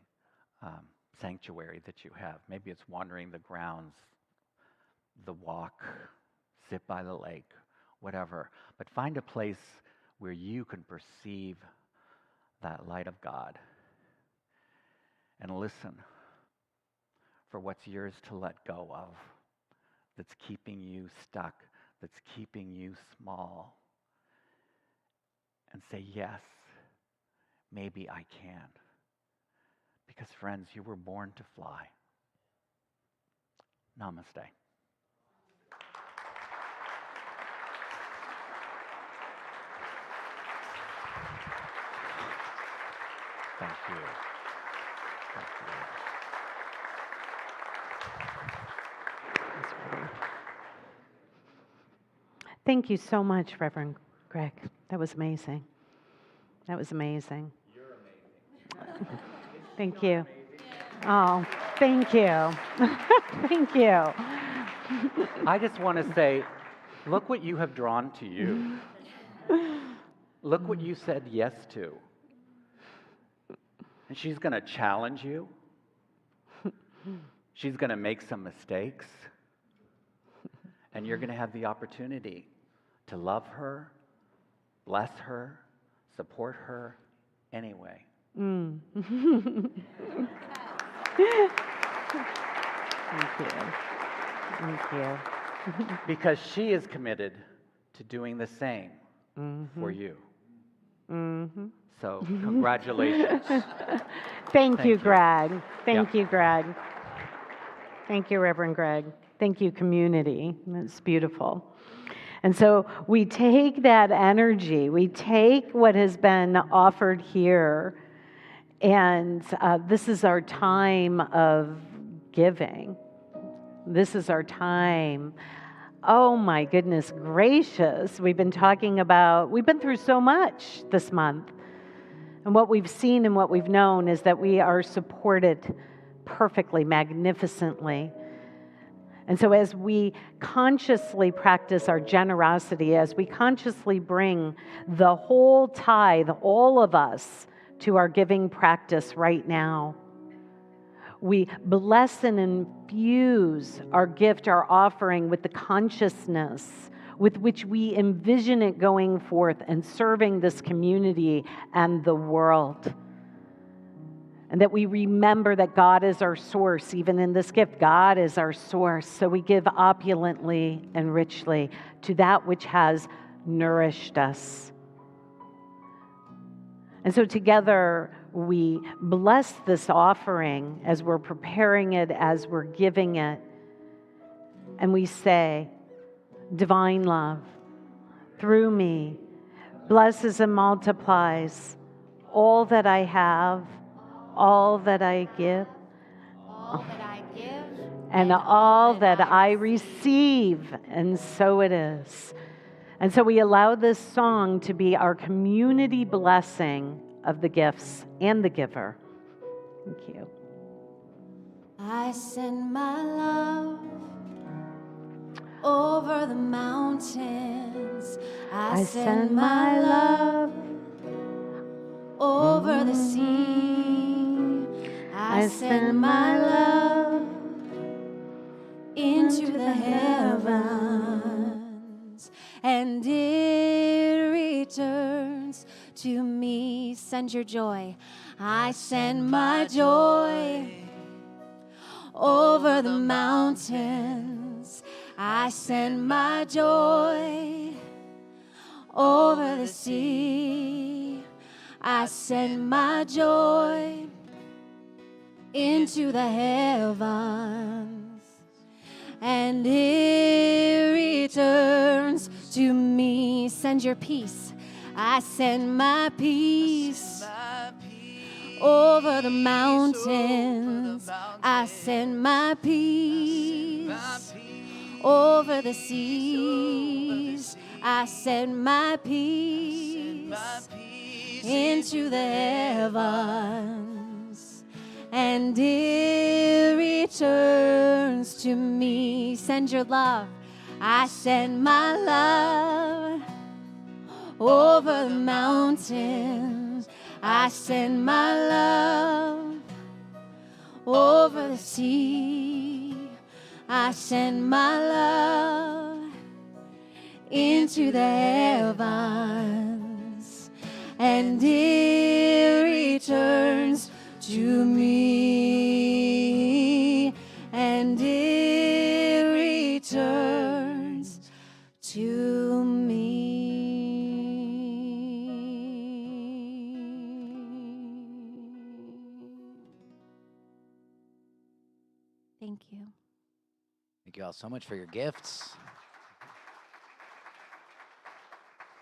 Speaker 6: sanctuary that you have. Maybe it's wandering the grounds, the walk, sit by the lake, whatever. But find a place where you can perceive that light of God and listen for what's yours to let go of, that's keeping you stuck, that's keeping you small. And say, yes, maybe I can. Because friends, you were born to fly. Namaste. Thank you. Thank you.
Speaker 3: Thank you so much, Reverend Greg. That was amazing. That was amazing.
Speaker 6: You're amazing.
Speaker 3: Thank you. Oh, thank you. Thank you.
Speaker 6: I just want to say, look what you have drawn to you. Look what you said yes to. And she's going to challenge you. She's going to make some mistakes. And you're going to have the opportunity to love her, bless her, support her anyway.
Speaker 3: Thank you. Thank you.
Speaker 6: Because she is committed to doing the same for you.
Speaker 3: Mm-hmm.
Speaker 6: So congratulations.
Speaker 3: Thank you,
Speaker 6: you.
Speaker 3: Greg. Thank
Speaker 6: Yeah.
Speaker 3: you, Greg. Thank you, Reverend Greg. Thank you, community. It's beautiful. And so we take that energy, we take what has been offered here, and this is our time of giving. This is our time. Oh my goodness gracious. We've been through so much this month. And what we've seen and what we've known is that we are supported perfectly, magnificently. And so as we consciously practice our generosity, as we consciously bring the whole tithe, all of us, to our giving practice right now, we bless and infuse our gift, our offering, with the consciousness with which we envision it going forth and serving this community and the world. And that we remember that God is our source. Even in this gift, God is our source. So we give opulently and richly to that which has nourished us. And so together we bless this offering as we're preparing it, as we're giving it. And we say, divine love, through me, blesses and multiplies all that I have, all that I give, and all that I receive. And so it is. And so we allow this song to be our community blessing of the gifts and the giver. Thank you.
Speaker 5: I send my love over the mountains. I send my love over the sea. I send my love into the heavens, and it returns to me. Send your joy. I send my joy over the mountains. I send my joy over the sea. I send my joy into the heavens, and it returns to me. Send your peace. I send my peace over the mountains. I send my peace over the seas. I send my peace into the heavens, and it returns to me. Send your love. I send my love over the mountains. I send my love over the sea. I send my love into the heavens, and it returns to me, and it returns to me. Thank you.
Speaker 1: Thank you all so much for your gifts.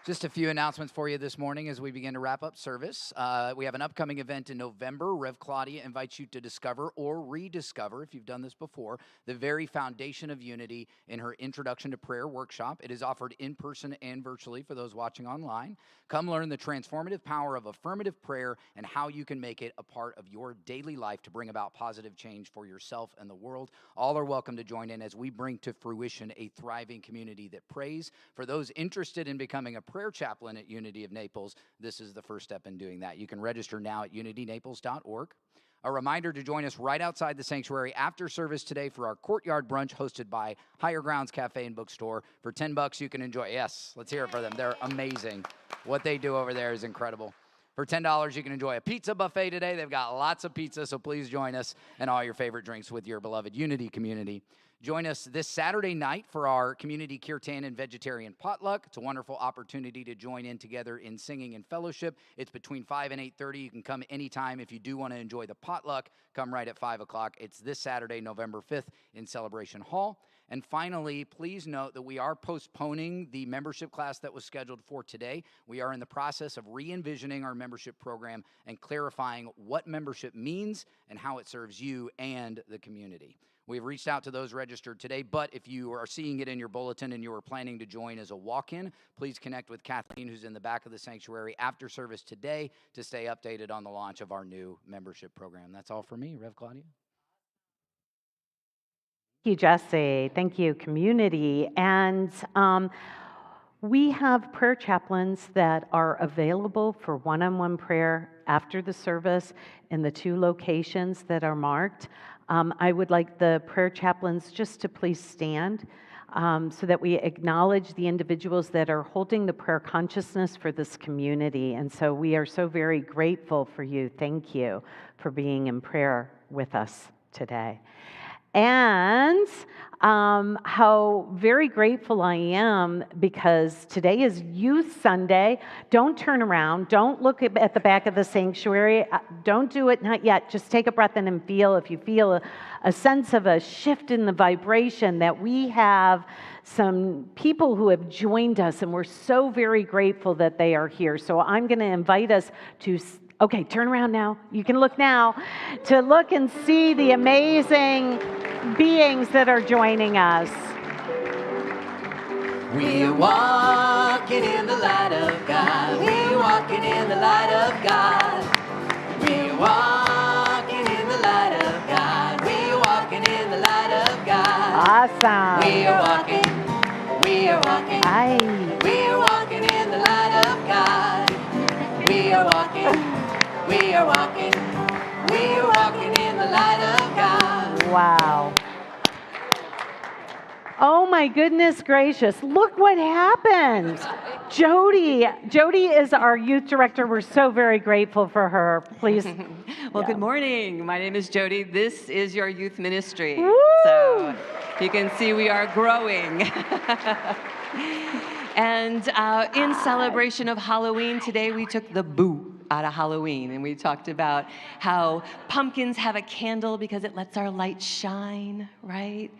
Speaker 1: Just a few announcements for you this morning as we begin to wrap up service. We have an upcoming event in November. Rev Claudia invites you to discover or rediscover, if you've done this before, the very foundation of unity in her Introduction to Prayer workshop. It is offered in person and virtually for those watching online. Come learn the transformative power of affirmative prayer and how you can make it a part of your daily life to bring about positive change for yourself and the world. All are welcome to join in as we bring to fruition a thriving community that prays. For those interested in becoming a prayer chaplain at Unity of Naples, this is the first step in doing that. You can register now at unitynaples.org. A reminder to join us right outside the sanctuary after service today for our courtyard brunch hosted by Higher Grounds Cafe and Bookstore. For $10, you can enjoy. Yes, let's hear it for them. They're amazing. What they do over there is incredible. For $10, you can enjoy a pizza buffet today. They've got lots of pizza, so please join us and all your favorite drinks with your beloved Unity community. Join us this Saturday night for our community kirtan and vegetarian potluck. It's a wonderful opportunity to join in together in singing and fellowship. It's between 5 and 8:30. You can come anytime. If you do want to enjoy the potluck, come right at 5 o'clock. It's this Saturday, November 5th in Celebration Hall. And finally, please note that we are postponing the membership class that was scheduled for today. We are in the process of re-envisioning our membership program and clarifying what membership means and how it serves you and the community. We've reached out to those registered today, but if you are seeing it in your bulletin and you are planning to join as a walk-in, please connect with Kathleen, who's in the back of the sanctuary after service today, to stay updated on the launch of our new membership program. That's all for me. Rev Claudia?
Speaker 3: Thank you, Jesse. Thank you, community. And we have prayer chaplains that are available for one-on-one prayer after the service in the 2 locations that are marked. I would like the prayer chaplains just to please stand so that we acknowledge the individuals that are holding the prayer consciousness for this community. And so we are so very grateful for you. Thank you for being in prayer with us today. And how very grateful I am because today is Youth Sunday. Don't turn around. Don't look at the back of the sanctuary. Don't do it, not yet. Just take a breath in and feel. If you feel a sense of a shift in the vibration, that we have some people who have joined us, and we're so very grateful that they are here. So I'm going to invite us to okay, turn around now. You can look now to look and see the amazing beings that are joining us.
Speaker 7: We are walking in the light of God. We are walking in the light of God. We are walking in the light of God. We are walking in the light of God.
Speaker 3: Awesome.
Speaker 7: We are walking. We are walking. We are walking in the light of God. We are walking. We are walking. We are walking in the light of God.
Speaker 3: Wow. Oh my goodness gracious. Look what happened. Jody is our youth director. We're so very grateful for her. Please.
Speaker 8: Well, Good morning. My name is Jody. This is your youth ministry.
Speaker 3: Woo!
Speaker 8: So you can see we are growing. And in celebration of Halloween, today we took the boo out of Halloween, and we talked about how pumpkins have a candle because it lets our light shine, right?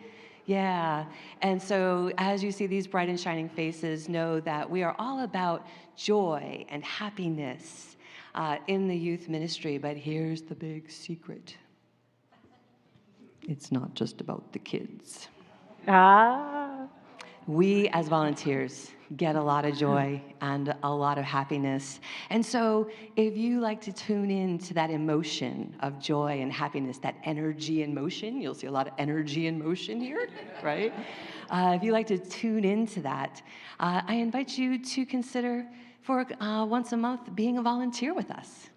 Speaker 8: Yeah. And so as you see these bright and shining faces, know that we are all about joy and happiness in the youth ministry. But here's the big secret. It's not just about the kids. We as volunteers get a lot of joy and a lot of happiness. And so if you like to tune in to that emotion of joy and happiness, that energy in motion, you'll see a lot of energy in motion here, right? If you like to tune into that, I invite you to consider for once a month being a volunteer with us.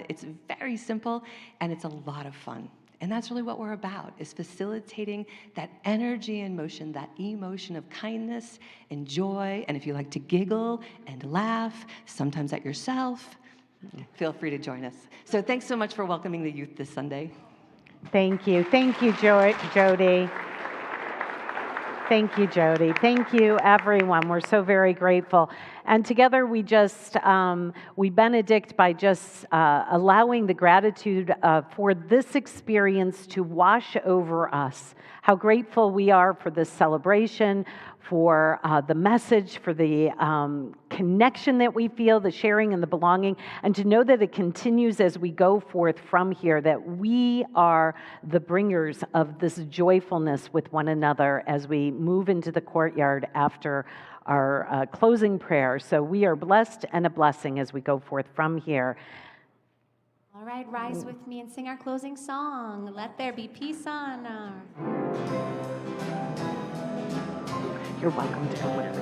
Speaker 8: It's very simple and it's a lot of fun. And that's really what we're about, is facilitating that energy in motion, that emotion of kindness and joy. And if you like to giggle and laugh, sometimes at yourself, feel free to join us. So thanks so much for welcoming the youth this Sunday.
Speaker 3: Thank you. Thank you, Jody. Thank you, Jody. Thank you, everyone. We're so very grateful. And together we just, we benedict by just allowing the gratitude for this experience to wash over us. How grateful we are for this celebration, for the message, for the connection that we feel, the sharing and the belonging, and to know that it continues as we go forth from here, that we are the bringers of this joyfulness with one another as we move into the courtyard after our closing prayer. So we are blessed and a blessing as we go forth from here.
Speaker 5: All right, rise with me and sing our closing song. Let there be peace on earth.
Speaker 3: You're welcome to go wherever.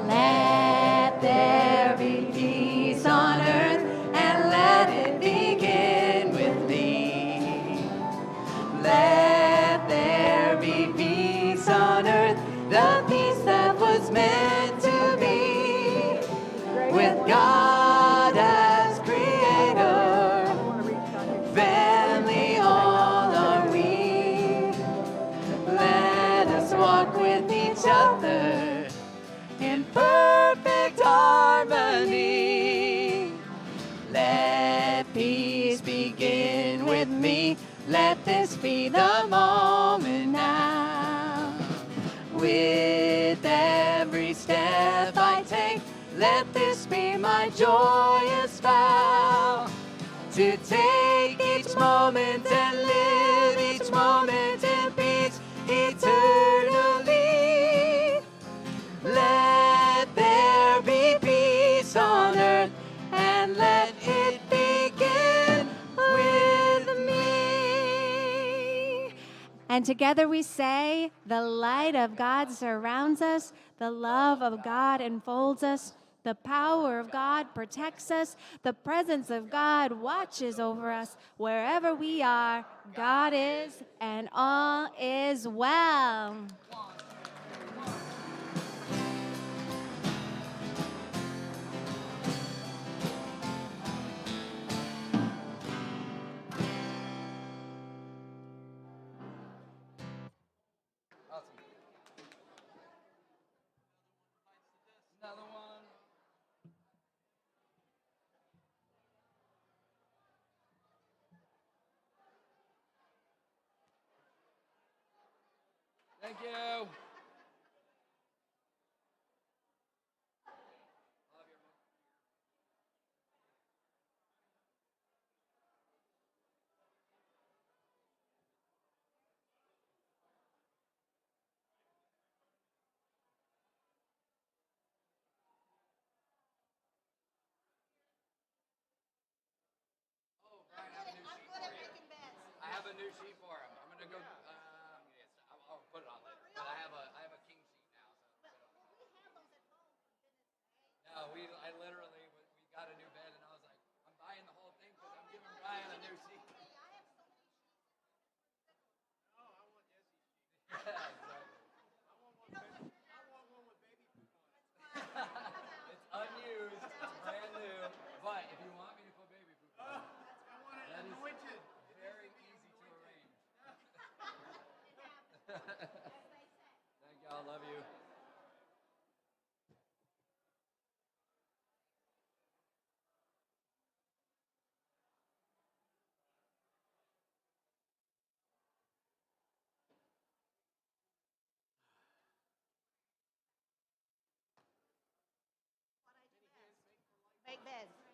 Speaker 7: Let there be peace on earth, and let it begin with me. Let there be peace on earth, the peace that was meant to with God as creator. Family all are we. Let us walk with each other in perfect harmony. Let peace begin with me. Let this be the moment now. With every step I take, let this be my joyous vow. To take each moment and live each moment in peace eternally. Let there be peace on earth, and let it begin with me.
Speaker 5: And together we say, the light of God surrounds us, the love of God enfolds us, the power of God protects us, the presence of God watches over us. Wherever we are, God is, and all is well.
Speaker 1: Another one. Thank you. I have a new sheet for him. I'm gonna go. I'll put it on there. But I have a king sheet now. So. No, I literally we got a new bed and I was like, I'm buying the whole thing because I'm giving Brian a new sheet. Yeah, exactly. It's unused. It's brand new. But if you want me to put baby poop on it, that is very easy to arrange. Thank y'all. Love you.
Speaker 9: Make beds.